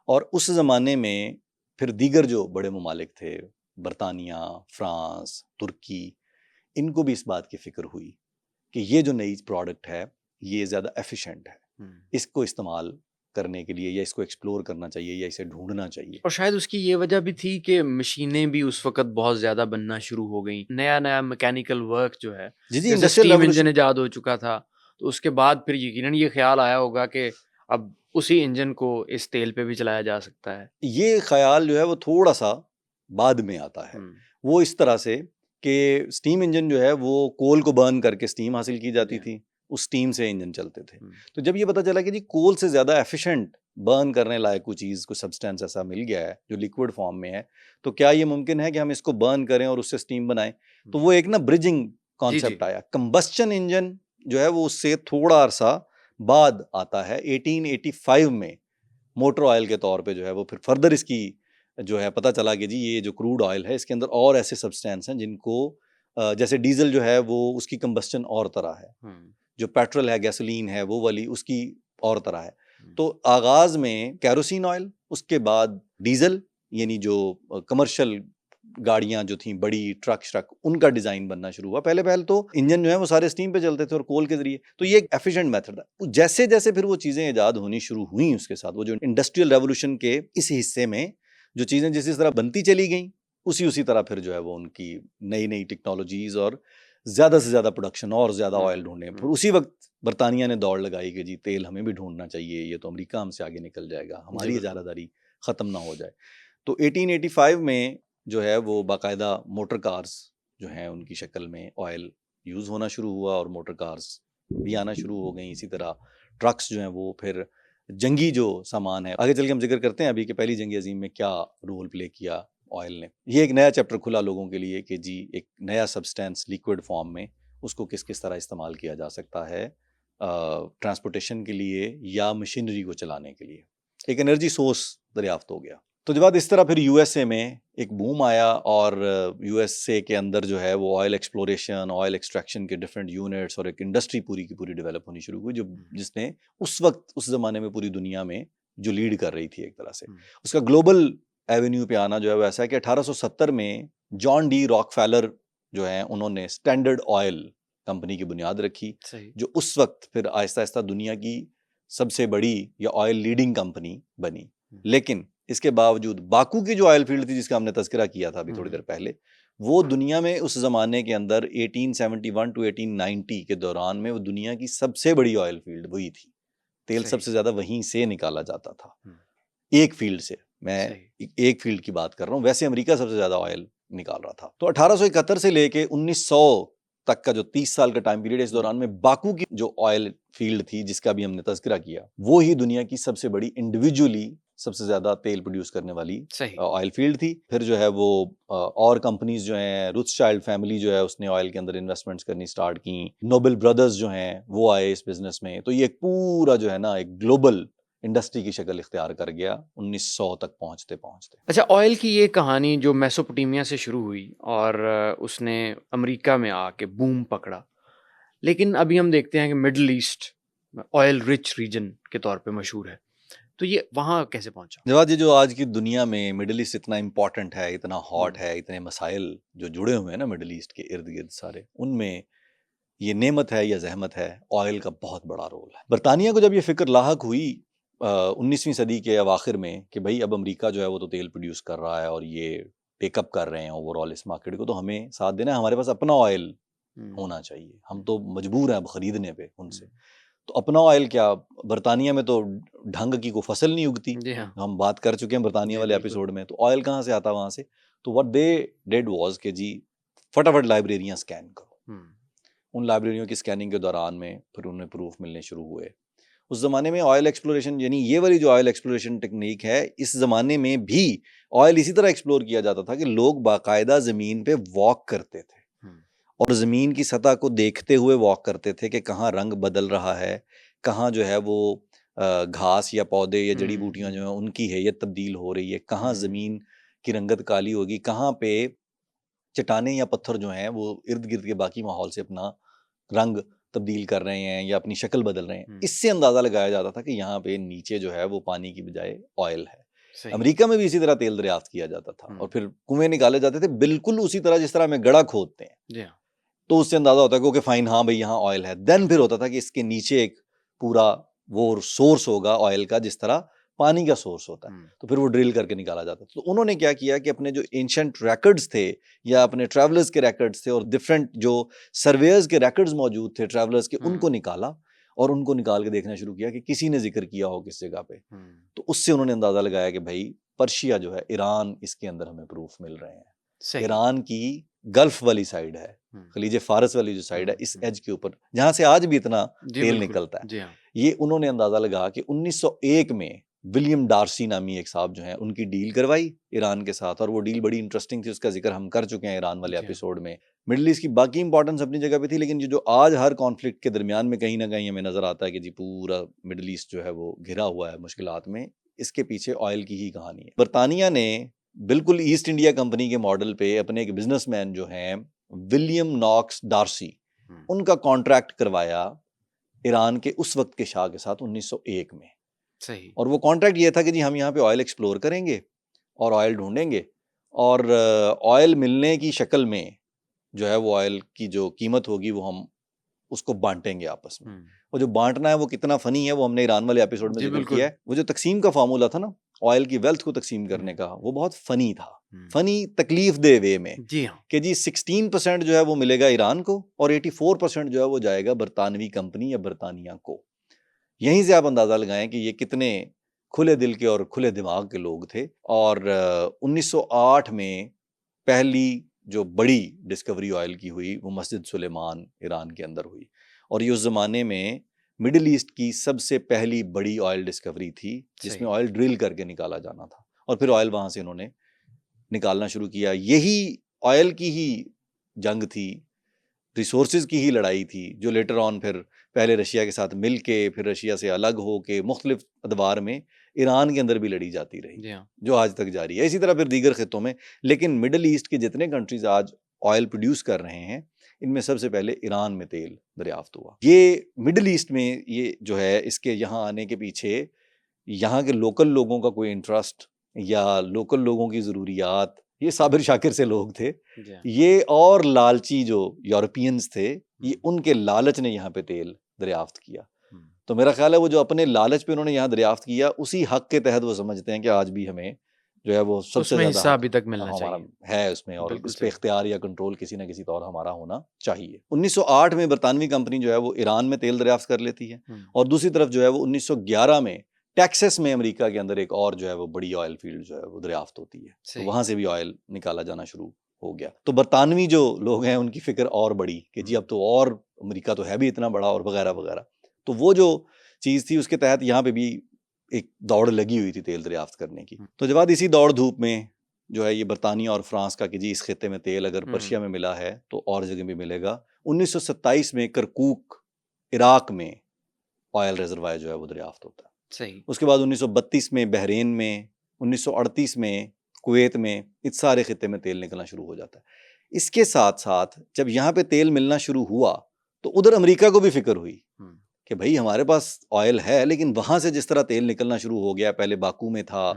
और उस ज़माने में फिर दीगर जो बड़े ममालिक थे, बरतानिया, फ्रांस, तुर्की, इनको भी इस बात की फिक्र हुई कि ये जो नई प्रोडक्ट है ये ज़्यादा एफिशिएंट है, इसको इस्तेमाल करने के लिए या इसको एक्सप्लोर करना चाहिए या इसे ढूंढना चाहिए। और शायद उसकी ये वजह भी थी कि मशीनें भी उस वक्त बहुत ज्यादा बनना शुरू हो गई, नया नया मैकेनिकल वर्क जो है, जैसे स्टीम इंजन इजाद हो चुका था, तो उसके बाद फिर यकीनन ये ख्याल आया होगा कि अब उसी इंजन को इस तेल पे भी चलाया जा सकता है। ये ख्याल जो है वो थोड़ा सा बाद में आता है। वो इस तरह से कि स्टीम इंजन जो है वो कोल को बर्न करके स्टीम हासिल की जाती थी, उस स्टीम से इंजन चलते थे। तो जब ये पता चला कि जी कोल से ज़्यादा एफिशिएंट बर्न करने लायक कोई चीज़, कोई सब्सटेंस ऐसा मिल गया है जो लिक्विड फॉर्म में है, तो क्या ये मुमकिन है कि हम इसको बर्न करें और उससे स्टीम बनाएं। तो वो एक ना ब्रिजिंग कॉन्सेप्ट आया। कंबस्चन इंजन जो है वो उससे थोड़ा अरसा बाद आता है। 1885 में मोटर ऑयल के तौर पे जो है वो फिर फर्दर इसकी जो है पता चला कि जी ये जो क्रूड ऑयल है इसके अंदर और ऐसे सब्सटेंस हैं जिनको जैसे डीजल जो है वो उसकी कंबस्चन और तरह है, जो पेट्रोल है, गैसोलीन है, वो वाली उसकी और तरह है। तो आगाज में कैरोसिन ऑयल, उसके बाद डीजल, यानी जो कमर्शियल गाड़ियां जो थी बड़ी ट्रक, उनका डिजाइन बनना शुरू हुआ। पहले तो इंजन जो है वो सारे स्टीम पे चलते थे और कोल के जरिए, तो ये एक एफिशिएंट मेथड था। जैसे जैसे फिर वो चीजें इजाद होनी शुरू हुई, उसके साथ वो जो इंडस्ट्रियल रेवोल्यूशन के इस हिस्से में जो चीजें जिस तरह बनती चली गई, उसी तरह फिर जो है वो उनकी नई नई टेक्नोलॉजीज और ज़्यादा से ज़्यादा प्रोडक्शन और ज़्यादा ऑयल ढूंढने। फिर उसी वक्त बरतानिया ने दौड़ लगाई कि जी तेल हमें भी ढूंढना चाहिए, ये तो अमेरिका हमसे आगे निकल जाएगा, हमारी इजारादारी ख़त्म ना हो जाए। तो 1885 में जो है वो बाकायदा मोटर कार्स जो हैं उनकी शक्ल में ऑयल यूज़ होना शुरू हुआ और मोटर कार्स भी आना शुरू हो गई। इसी तरह ट्रक्स जो हैं वो फिर जंगी जो सामान है, आगे चल के हम जिक्र करते हैं अभी कि पहली जंग अजीम में क्या रोल प्ले किया ऑयल ने। ये एक नया चैप्टर खुला लोगों के लिए कि जी एक नया सब्सटेंस लिक्विड फॉर्म में उसको किस किस तरह इस्तेमाल किया जा सकता है ट्रांसपोर्टेशन के लिए या मशीनरी को चलाने के लिए। एक एनर्जी सोर्स दरियाफ्त हो गया। तो जब इस तरह फिर यूएसए में एक बूम आया और यूएसए के अंदर जो है वो ऑयल एक्सप्लोरेशन, ऑयल एक्सट्रैक्शन के डिफरेंट यूनिट्स और एक इंडस्ट्री पूरी की पूरी डेवलप होनी शुरू हुई, जो जिसने उस वक्त उस ज़माने में पूरी दुनिया में जो लीड कर रही थी एक तरह से। उसका ग्लोबल एवेन्यू पे आना जो है वैसा है कि 1870 में जॉन डी रॉकफेलर जो है उन्होंने स्टैंडर्ड ऑयल कंपनी की बुनियाद रखी, जो उस वक्त फिर आहिस्ता आहिस्ता दुनिया की सबसे बड़ी या ऑयल लीडिंग कंपनी बनी। लेकिन इसके बावजूद बाकू की जो ऑयल फील्ड थी जिसका हमने तज़किरा किया था अभी थोड़ी देर पहले, वो दुनिया में उस ज़माने के अंदर 1871 टू 1890 के दौरान में वो दुनिया की सबसे बड़ी ऑयल फील्ड वही थी। तेल सबसे ज़्यादा वहीं से निकाला जाता था, एक फील्ड से। मैं एक फील्ड की बात कर रहा हूँ, वैसे अमेरिका सबसे ज़्यादा ऑयल निकाल रहा था। तो 1871 से लेके 1900 तक का जो 30 साल का टाइम पीरियड, इस दौरान में बाकू की जो ऑयल फील्ड थी जिसका भी हमने तज़किरा किया, वो ही दुनिया की सबसे बड़ी इंडिविजुअली सबसे ज्यादा तेल प्रोड्यूस करने वाली ऑयल फील्ड थी। फिर जो है वो और कंपनीज जो हैं, रोथस्चाइल्ड फैमिली जो है उसने ऑयल के अंदर इन्वेस्टमेंट्स करनी स्टार्ट की, नोबेल ब्रदर्स जो हैं वो आए इस बिजनेस में। तो ये एक पूरा जो है ना एक ग्लोबल इंडस्ट्री की शक्ल इख्तियार कर गया 1900 तक पहुंचते पहुंचते। अच्छा, ऑयल की ये कहानी जो मेसोपोटामिया से शुरू हुई और उसने अमेरिका में आके बूम पकड़ा, लेकिन अभी हम देखते हैं कि middle east oil rich region के तौर पे मशहूर है, तो ये वहाँ कैसे पहुंचा? जवाद, ये जो आज की दुनिया में मिडिल ईस्ट इतना इम्पोर्टेंट है, इतना हॉट है, इतने मसाइल जो जुड़े हुए हैं ना मिडिल ईस्ट के इर्द गिर्द सारे, उनमें ये नेमत है या जहमत है, ऑयल का बहुत बड़ा रोल है। बरतानिया को जब ये फिक्र लाहक हुई 19वीं सदी के आखिर में कि भाई अब अमेरिका जो है वो तो तेल प्रोड्यूस कर रहा है और ये टेकअप कर रहे हैं ओवरऑल इस मार्केट को, तो हमें साथ देना है, हमारे पास अपना ऑयल होना चाहिए, हम तो मजबूर हैं अब खरीदने पे उनसे। तो अपना ऑयल क्या, बरतानिया में तो ढंग की कोई फसल नहीं उगती, हम बात कर चुके हैं बरतानिया वाले एपिसोड में, तो ऑयल कहाँ से आता वहाँ से? तो व्हाट दे डिड वाज कि जी फटाफट लाइब्रेरियाँ स्कैन करो। उन लाइब्रेरियों की स्कैनिंग के दौरान में फिर उन्हें प्रूफ मिलने शुरू हुए। उस ज़माने में ऑयल एक्सप्लोरेशन, यानी ये वाली जो ऑयल एक्सप्लोरेशन टेक्निक है, इस ज़माने में भी ऑयल इसी तरह एक्सप्लोर किया जाता था कि लोग बाकायदा ज़मीन पे वॉक करते थे और ज़मीन की सतह को देखते हुए वॉक करते थे कि कहाँ रंग बदल रहा है, कहाँ जो है वो घास या पौधे या जड़ी बूटियाँ जो हैं उनकी हैयत तब्दील हो रही है, कहाँ ज़मीन की रंगत काली होगी, कहाँ पे चट्टानें या पत्थर जो हैं वो इर्द गिर्द के बाकी माहौल से अपना रंग तब्दील कर रहे हैं या अपनी शक्ल बदल रहे हैं। इससे अंदाज़ा लगाया जाता था कि यहाँ पे नीचे जो है वो पानी की बजाय ऑयल है। अमेरिका में भी इसी तरह तेल दरियाफ्त किया जाता था और फिर कुएं निकाले जाते थे बिल्कुल उसी तरह जिस तरह हमें गड़ा खोदते हैं, तो उससे अंदाजा होता है कि ओके फाइन, हाँ भाई यहाँ ऑयल है। देन फिर होता था कि इसके नीचे एक पूरा वो सोर्स होगा ऑयल का जिस तरह पानी का सोर्स होता है, तो फिर वो ड्रिल करके निकाला जाता है। तो उन्होंने क्या किया कि अपने जो एंशिएंट रिकॉर्ड्स थे या अपने ट्रैवलर्स के रिकॉर्ड्स थे और डिफरेंट जो सर्वेयर्स के रिकॉर्ड्स मौजूद थे ट्रैवलर्स के, उनको निकाला और उनको निकाल के देखना शुरू किया कि किसी ने जिक्र किया हो किस जगह पे। तो उससे उन्होंने अंदाजा लगाया कि भाई पर्शिया जो है, ईरान, इसके अंदर हमें प्रूफ मिल रहे हैं। ईरान की गल्फ वाली साइड है, खलीज फारस वाली जो साइड है, इस एज के ऊपर जहां से आज भी इतना तेल निकलता है। ये उन्होंने अंदाजा लगा कि 1901 में विलियम डार्सी नामी एक साहब जो हैं उनकी डील करवाई ईरान के साथ, और वो डील बड़ी इंटरेस्टिंग थी, उसका जिक्र हम कर चुके हैं ईरान वाले एपिसोड में। मिडिल ईस्ट की बाकी इंपॉर्टेंस अपनी जगह पे थी, लेकिन जो आज हर कॉन्फ्लिक्ट के दरमियान में कहीं ना कहीं हमें नजर आता है कि जी पूरा मिडिल ईस्ट जो है वो घिरा हुआ है मुश्किलात में, इसके पीछे ऑयल की ही कहानी है। बरतानिया ने बिल्कुल ईस्ट इंडिया कंपनी के मॉडल पे अपने एक बिजनेसमैन जो हैं विलियम नॉक्स डार्सी, उनका कॉन्ट्रैक्ट करवाया ईरान के उस वक्त के शाह के साथ 1901 में। सही। और वो कॉन्ट्रैक्ट ये था कि जी हम यहाँ पे ऑयल एक्सप्लोर करेंगे और ऑयल ढूंढेंगे और ऑयल मिलने की शक्ल में जो है वो ऑयल की जो कीमत होगी वो हम उसको बांटेंगे आपस में। और जो बांटना है वो कितना फनी है वो हमने ईरान वाले एपिसोड में जिक्र किया है। वो जो तकसीम का फार्मूला था ना ऑयल की वेल्थ को तकसीम करने का, वो बहुत फनी था, फनी तकलीफ दे वे में कि जी 16% जो है वो मिलेगा ईरान को और 84% जो है वो जाएगा बरतानवी कंपनी या बरतानिया को। यहीं से आप अंदाजा लगाएं कि ये कितने खुले दिल के और खुले दिमाग के लोग थे। और 1908 में पहली जो बड़ी डिस्कवरी ऑयल की हुई वो मस्जिद सुलेमान ईरान के अंदर हुई, और ये उस ज़माने में मिडिल ईस्ट की सबसे पहली बड़ी ऑयल डिस्कवरी थी जिसमें ऑयल ड्रिल करके निकाला जाना था, और फिर ऑयल वहाँ से इन्होंने निकालना शुरू किया। यही ऑयल की ही जंग थी, रिसोर्सेज की ही लड़ाई थी, जो लेटर ऑन फिर पहले रशिया के साथ मिल के फिर रशिया से अलग हो के मुख्तलिफ अदवार में ईरान के अंदर भी लड़ी जाती रही, जो आज तक जारी है। इसी तरह फिर दीगर खित्तों में, लेकिन मिडल ईस्ट के जितने कंट्रीज आज ऑयल प्रोड्यूस कर रहे हैं, इनमें सबसे पहले ईरान में तेल दरियाफ्त हुआ। ये मिडल ईस्ट में ये जो है, इसके यहाँ आने के पीछे यहाँ के लोकल लोगों का कोई इंटरेस्ट या लोकल लोगों की ज़रूरियात, ये साबिर शाकिर से लोग थे, ये और लालची जो यूरोपियंस थे, ये उनके लालच ने यहाँ पे तेल दरियाफ्त किया। तो मेरा ख्याल है वो जो अपने लालच पे उन्होंने यहाँ दरियाफ्त किया, उसी हक के तहत वो समझते हैं कि आज भी हमें जो है वो सबसे ज़्यादा हिस्सा अभी तक मिलना हमारा है उसमें, और उस पे इख्तियार या कंट्रोल किसी ना किसी तौर हमारा होना चाहिए। 1908 में बरतानवी कंपनी जो है वो ईरान में तेल दरियाफ्त कर लेती है, और दूसरी तरफ जो है वो 1911 में टेक्सास में अमेरिका के अंदर एक और जो है वो बड़ी ऑयल फील्ड जो है वो दरियाफ्त होती है, तो वहां से भी ऑयल निकाला जाना शुरू हो गया। तो बरतानवी जो लोग हैं उनकी फिक्र और बड़ी कि जी अब तो और अमेरिका तो है भी इतना बड़ा और वगैरह वगैरह। तो वो जो चीज़ थी उसके तहत यहाँ पे भी एक दौड़ लगी हुई थी तेल दरियाफ्त करने की। तो जब बाद इसी दौड़ धूप में जो है ये बरतानिया और फ्रांस का कि जी इस खित्ते में तेल अगर पर्शिया में मिला है तो और जगह भी मिलेगा, 1927 में करकूक इराक में ऑयल रिजर्वायर जो है वो दरियाफ्त होता है। सही। उसके बाद 1932 में बहरीन में, 1938 में कुवैत में, इस सारे खित्ते में तेल निकलना शुरू हो जाता है। इसके साथ साथ जब यहाँ पे तेल मिलना शुरू हुआ तो उधर अमेरिका को भी फिक्र हुई कि भाई हमारे पास ऑयल है, लेकिन वहां से जिस तरह तेल निकलना शुरू हो गया, पहले बाकू में था,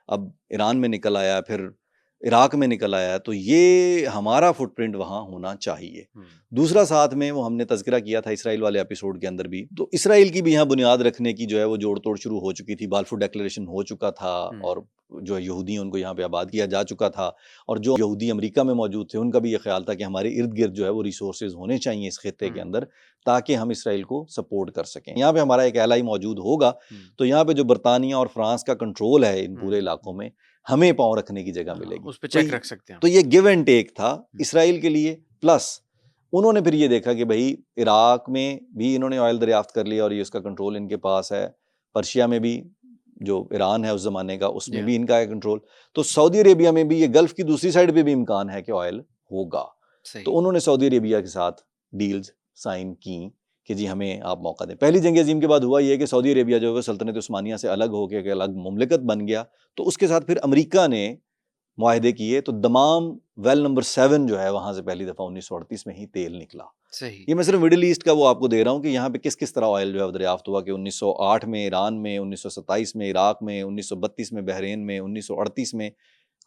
अब ईरान में निकल आया, फिर इराक में निकल आया, तो ये हमारा फुटप्रिंट वहाँ होना चाहिए। दूसरा साथ में वो हमने तज़किरा किया था इसराइल वाले एपिसोड के अंदर भी, तो इसराइल की भी यहाँ बुनियाद रखने की जो है वो जोड़ तोड़ शुरू हो चुकी थी, बाल्फूर डिक्लेरेशन हो चुका था, और जो यहूदी उनको यहाँ पे आबाद किया जा चुका था, और जो यहूदी अमेरिका में मौजूद थे उनका भी ये ख्याल था कि हमारे इर्द गिर्द जो है वो रिसोर्सेज होने चाहिए इस खित्ते के अंदर, ताकि हम इसराइल को सपोर्ट कर सकें। यहाँ पे हमारा एक एलाई मौजूद होगा, तो यहाँ पे जो बरतानिया और फ्रांस का कंट्रोल है इन पूरे इलाकों में, हमें पाँव रखने की जगह मिलेगी, उस पे चेक रख सकते हैं। तो ये गिव एंड टेक था इसराइल के लिए। प्लस उन्होंने फिर ये देखा कि भाई इराक में भी इन्होंने ऑयल दरियाफ्त कर लिया और ये उसका कंट्रोल इनके पास है, पर्शिया में भी जो ईरान है उस जमाने का उसमें भी इनका है कंट्रोल, तो सऊदी अरेबिया में भी, ये गल्फ की दूसरी साइड पे भी इम्कान है कि ऑयल होगा। तो उन्होंने सऊदी अरेबिया के साथ डील्स साइन की कि जी हमें आप मौका दें। पहली जंग अजीम के बाद हुआ ये कि सऊदी अरेबिया जो है सल्तनत उस्मानिया से अलग होकर एक अलग मुमलिकत बन गया, तो उसके साथ फिर अमेरिका ने मुआहदे किए, तो दमाम वेल नंबर 7 जो है वहां से पहली दफा 1938 में ही तेल निकला। सही। ये मैं सिर्फ मिडिल ईस्ट का वो आपको दे रहा हूँ कि यहाँ पे किस किस तरह ऑयल जो है दरियाफ्त हुआ, कि 1908 में ईरान में, 1927 में इराक में, 1932 में बहरीन में, 1938 में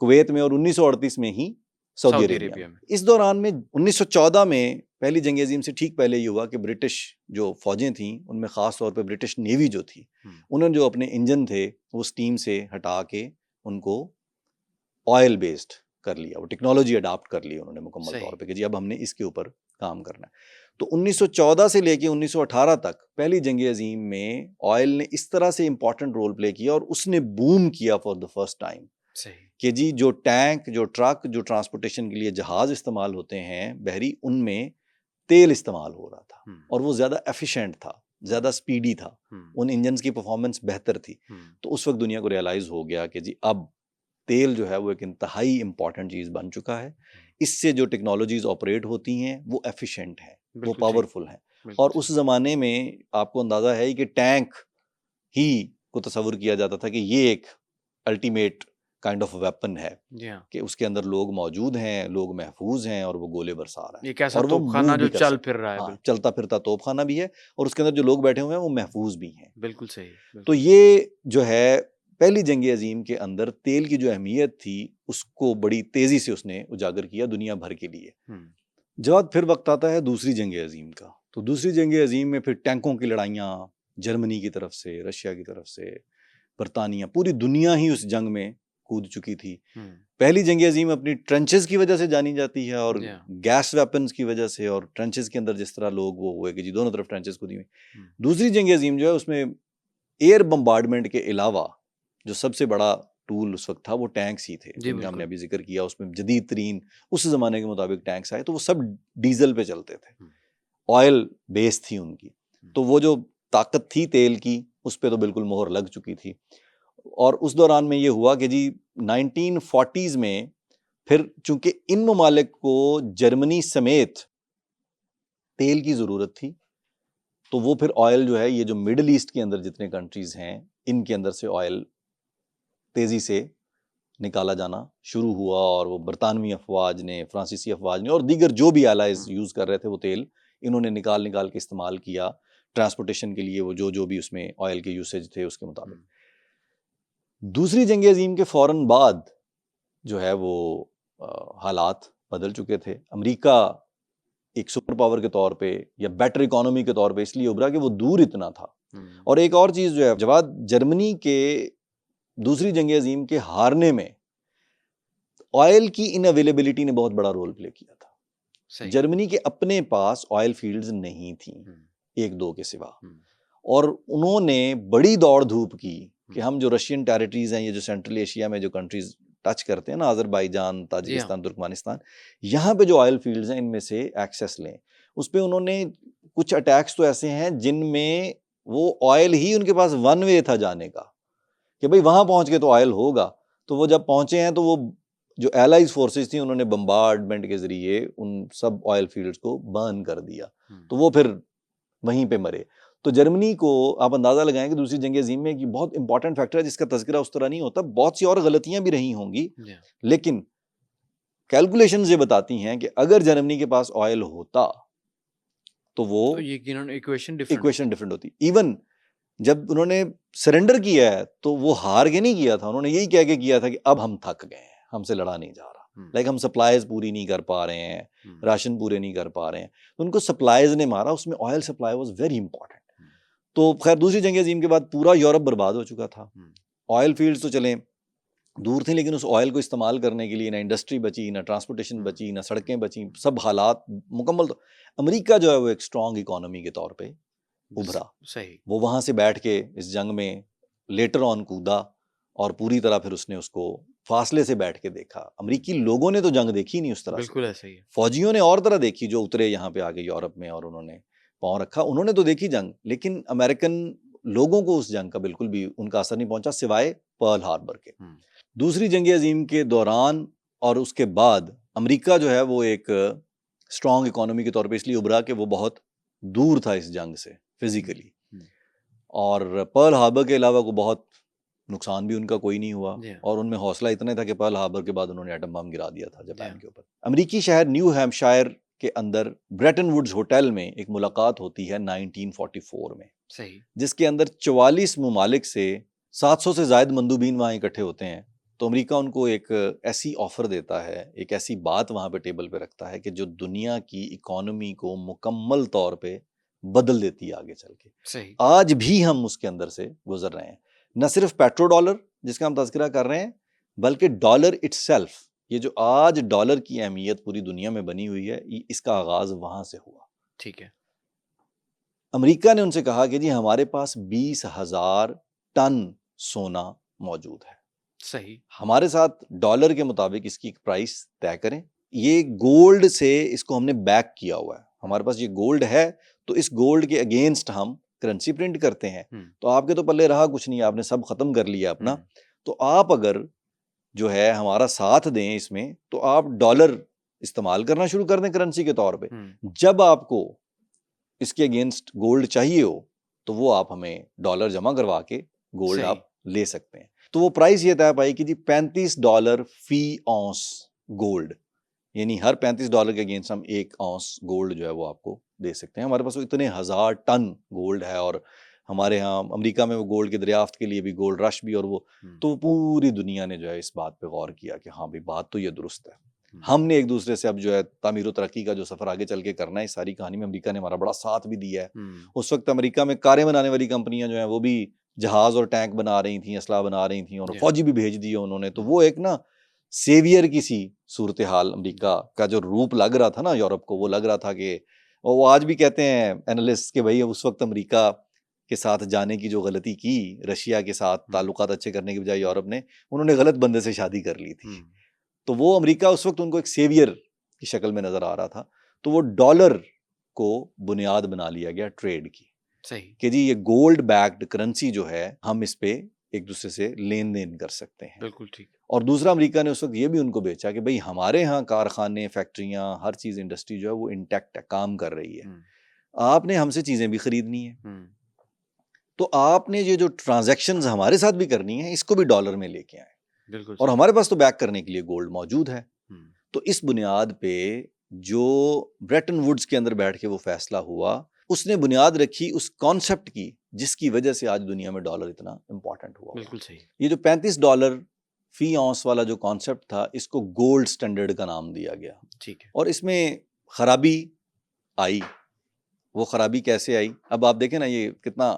कुवैत में, और 1938 में ही सऊदी अरेबिया में। इस दौरान में 1914 में पहली जंग अजीम से ठीक पहले ये हुआ कि ब्रिटिश जो फौजें थी उनमें ख़ास तौर पे ब्रिटिश नेवी जो थी, उन्होंने जो अपने इंजन थे वो स्टीम से हटा के उनको ऑयल बेस्ड कर लिया, वो टेक्नोलॉजी अडाप्ट कर ली उन्होंने मुकम्मल तौर पे कि जी अब हमने इसके ऊपर काम करना है। तो 1914 से लेके 1918 तक पहली जंग अजीम में ऑयल ने इस तरह से इंपॉर्टेंट रोल प्ले किया और उसने बूम किया फॉर द फर्स्ट टाइम कि जी जो टैंक, जो ट्रक, जो ट्रांसपोर्टेशन के लिए जहाज इस्तेमाल होते हैं बहरी, उनमें तेल इस्तेमाल हो रहा था और वो ज़्यादा एफिशिएंट था, ज़्यादा स्पीडी था, उन इंजन्स की परफॉर्मेंस बेहतर थी। तो उस वक्त दुनिया को रियलाइज़ हो गया कि जी अब तेल जो है वो एक इंतहाई इंपॉर्टेंट चीज़ बन चुका है। इससे जो टेक्नोलॉजीज ऑपरेट होती हैं वो एफिशिएंट हैं, वो पावरफुल हैं। और उस ज़माने में आपको अंदाज़ा है कि टैंक ही को तस्वुर किया जाता था कि ये एक अल्टीमेट काइंड ऑफ वेपन है कि उसके अंदर लोग मौजूद हैं, लोग महफूज हैं और वो गोले बरसा रहा है। ये कैसा तोपखाना जो चल फिर रहा है, चलता फिरता तोपखाना भी है और उसके अंदर जो लोग बैठे हुए हैं वो महफूज भी हैं। बिल्कुल सही। तो ये जो है पहली जंग अजीम के अंदर तेल की जो अहमियत थी उसको बड़ी तेजी से उसने उजागर किया दुनिया भर के लिए। जब फिर वक्त आता है दूसरी जंग अजीम का, तो दूसरी जंग अजीम में फिर टैंकों की लड़ाइयाँ जर्मनी की तरफ से, रशिया की तरफ से, बरतानिया, पूरी दुनिया ही उस जंग में कूद चुकी थी। पहली जंग अजीम अपनी ट्रेंचेस की वजह से जानी जाती है और गैस वेपन्स की वजह से, और ट्रेंचेस के अंदर जिस तरह लोग वो हुए कि जी दोनों तरफ ट्रेंचेस कूदी हुई। दूसरी जंग अजीम जो है उसमें एयर बम्बार्डमेंट के अलावा जो सबसे बड़ा टूल उस वक्त था वो टैंक्स ही थे, जिनका हमने अभी जिक्र किया। उसमें जदीद तरीन उस जमाने के मुताबिक टैंक्स आए, तो वो सब डीजल पे चलते थे, ऑयल बेस थी उनकी, तो वो जो ताकत थी तेल की उस पे तो बिल्कुल मोहर लग चुकी थी। और उस दौरान में ये हुआ कि जी 1940s में फिर चूंकि इन ममालिक को जर्मनी समेत तेल की ज़रूरत थी, तो वो फिर ऑयल जो है ये जो मिडल ईस्ट के अंदर जितने कंट्रीज़ हैं इनके अंदर से ऑयल तेज़ी से निकाला जाना शुरू हुआ और वो बरतानवी अफवाज ने, फ्रांसीसी अफवाज ने और दीगर जो भी एलाइज यूज़ कर रहे थे वो तेल इन्होंने निकाल निकाल के इस्तेमाल किया ट्रांसपोर्टेशन के लिए, वो जो भी उसमें ऑयल के यूसेज थे उसके मुताबिक। दूसरी जंग अजीम के फ़ौरन बाद जो है वो हालात बदल चुके थे। अमेरिका एक सुपर पावर के तौर पे या बेटर इकोनॉमी के तौर पे इसलिए उभरा कि वो दूर इतना था। और एक और चीज़ जो है, जवाब जर्मनी के दूसरी जंग अजीम के हारने में ऑयल की इनअवेलेबिलिटी ने बहुत बड़ा रोल प्ले किया था। जर्मनी के अपने पास ऑयल फील्ड्स नहीं थी एक दो के सिवा, और उन्होंने बड़ी दौड़ धूप की कि हम जो रशियन टेरिटरीज हैं, ये जो सेंट्रल एशिया में जो कंट्रीज टच करते हैं ना, अजरबैजान, ताजिकिस्तान, तुर्कमेनिस्तान, यहाँ पे जो ऑयल फील्ड्स हैं इनमें से एक्सेस लें। उस पर उन्होंने कुछ अटैक्स तो ऐसे हैं जिनमें वो ऑयल ही उनके पास वन वे था जाने का, कि भाई वहाँ पहुँच के तो ऑयल होगा। तो वो जब पहुँचे हैं तो वो जो एलाइज फोर्सेस थी उन्होंने बम्बार्डमेंट के जरिए उन सब ऑयल फील्ड्स को बर्न कर दिया, तो वो फिर वहीं पे मरे। तो जर्मनी को आप अंदाज़ा लगाएं कि दूसरी जंग अजीम में एक बहुत इंपॉर्टेंट फैक्टर है जिसका तज़किरा उस तरह नहीं होता, बहुत सी और गलतियां भी रही होंगी, लेकिन कैलकुलेशंस ये बताती हैं कि अगर जर्मनी के पास ऑयल होता तो वो इक्वेशन डिफरेंट होती। इवन जब उन्होंने सरेंडर किया है तो वो हार के नहीं किया था, उन्होंने यही कह के किया था कि अब हम थक गए हैं, हमसे लड़ा नहीं जा रहा, लाइक हम सप्लाईज पूरी नहीं कर पा रहे हैं, राशन पूरे नहीं कर पा रहे हैं, तो उनको सप्लाईज ने मारा। उसमें oil supply was very important. तो खैर दूसरी जंग अजीम के बाद पूरा यूरोप बर्बाद हो चुका था। ऑयल फील्ड्स तो चलें दूर थे, लेकिन उस ऑयल को इस्तेमाल करने के लिए ना इंडस्ट्री बची, ना ट्रांसपोर्टेशन बची, ना सड़कें बची, सब हालात मुकम्मल। तो अमेरिका जो है वो एक स्ट्रॉन्ग इकोनॉमी के तौर पे उभरा। सही। वो वहाँ से बैठ के इस जंग में लेटर ऑन कूदा और पूरी तरह फिर उसने उसको फासले से बैठ के देखा। अमेरिकी लोगों ने तो जंग देखी नहीं उस तरह बिल्कुल ऐसा ही है। फौजियों ने और तरह देखी, जो उतरे यहाँ पे आगे यूरोप में और उन्होंने पाँव रखा, उन्होंने तो देखी जंग, लेकिन अमेरिकन लोगों को उस जंग का बिल्कुल भी उनका असर नहीं पहुंचा सिवाय पर्ल हार्बर के। दूसरी जंग अजीम के दौरान और उसके बाद अमेरिका जो है वो एक स्ट्रॉन्ग इकोनॉमी के तौर पे इसलिए उभरा कि वो बहुत दूर था इस जंग से फिजिकली, और पर्ल हार्बर के अलावा को बहुत नुकसान भी उनका कोई नहीं हुआ, और उनमें हौसला इतना था कि पर्ल हार्बर के बाद उन्होंने एटम बम गिरा दिया था जापान के ऊपर। अमेरिकी शहर न्यू हैम्पशायर के अंदर ब्रेटन वुड्स होटल में एक मुलाकात होती है 1944 में, सही, जिसके अंदर 44 मुमालिक से 700 से ज़ायद मंदूबीन वहाँ इकट्ठे होते हैं। तो अमेरिका उनको एक ऐसी ऑफ़र देता है, एक ऐसी बात वहाँ पे टेबल पे रखता है कि जो दुनिया की इकोनॉमी को मुकम्मल तौर पे बदल देती है आगे चल के। सही। आज भी हम उसके अंदर से गुजर रहे हैं, न सिर्फ पेट्रो डॉलर जिसका हम तज़किरा कर रहे हैं, बल्कि डॉलर इटसेल्फ, ये जो आज डॉलर की अहमियत पूरी दुनिया में बनी हुई है, इसका आगाज़ वहाँ से हुआ। ठीक है। अमेरिका ने उनसे कहा कि जी हमारे पास 20,000 टन सोना मौजूद है, सही, हमारे साथ डॉलर के मुताबिक इसकी प्राइस तय करें। ये गोल्ड से इसको हमने बैक किया हुआ है, हमारे पास ये गोल्ड है, तो इस गोल्ड के अगेंस्ट हम करेंसी प्रिंट करते हैं। तो आपके तो पल्ले रहा कुछ नहीं, आपने सब खत्म कर लिया अपना, तो आप अगर जो है हमारा साथ दें इसमें, तो आप डॉलर इस्तेमाल करना शुरू कर दें करेंसी के तौर पे। जब आपको इसके अगेंस्ट गोल्ड चाहिए हो तो वो आप हमें डॉलर जमा करवा के गोल्ड आप ले सकते हैं। तो वो प्राइस ये तय पाई कि जी $35 फी औंस गोल्ड, यानी हर $35 के अगेंस्ट हम 1 औंस गोल्ड जो है वो आपको दे सकते हैं। हमारे पास इतने 1000 टन गोल्ड है, और हमारे यहाँ अमेरिका में वो गोल्ड के दरियाफ्त के लिए भी गोल्ड रश भी, और वो तो पूरी दुनिया ने जो है इस बात पे गौर किया कि हाँ भाई बात तो ये दुरुस्त है। हमने एक दूसरे से अब जो है तामीर व तरक्की का जो सफ़र आगे चल के करना है, इस सारी कहानी में अमेरिका ने हमारा बड़ा साथ भी दिया है। उस वक्त अमेरिका में कारें बनाने वाली कंपनियां जो हैं वो भी जहाज़ और टैंक बना रही थी, असला बना रही थी, और फौजी भी भेज दिए उन्होंने। तो वो एक ना सेवियर की सी सूरत हाल अमेरिका का जो रूप लग रहा था ना यूरोप को, वो लग रहा था कि, और वो आज भी कहते हैं एनालिस्ट के भाई उस वक्त अमेरिका के साथ जाने की जो गलती की, रशिया के साथ ताल्लुकात अच्छे करने के बजाय यूरोप ने, उन्होंने गलत बंदे से शादी कर ली थी। तो वो अमेरिका उस वक्त उनको एक सेवियर की शक्ल में नजर आ रहा था। तो वो डॉलर को बुनियाद बना लिया गया ट्रेड की, सही, कि जी ये गोल्ड बैक्ड करेंसी जो है हम इस पे एक दूसरे से लेन देन कर सकते हैं। बिल्कुल ठीक। और दूसरा अमेरिका ने उस वक्त ये भी उनको बेचा कि भाई हमारे यहाँ कारखाने, फैक्ट्रियाँ, हर चीज़, इंडस्ट्री जो है वो इंटैक्ट है, काम कर रही है, आपने हमसे चीज़ें भी खरीदनी है। तो आपने ये जो ट्रांजैक्शंस हमारे साथ भी करनी है इसको भी डॉलर में लेके आए, बिल्कुल और सही। हमारे पास तो बैक करने के लिए गोल्ड मौजूद है। हम्म, तो इस बुनियाद पे जो ब्रेटन वुड्स के अंदर बैठ के वो फैसला हुआ, उसने बुनियाद रखी उस कॉन्सेप्ट की जिसकी वजह से आज दुनिया में डॉलर इतना इंपॉर्टेंट हुआ। बिल्कुल सही। ये जो $35 फी ऑunce वाला जो कॉन्सेप्ट था, इसको गोल्ड स्टैंडर्ड का नाम दिया गया। ठीक है। और इसमें खराबी आई। वो खराबी कैसे आई? अब आप देखें ना, ये कितना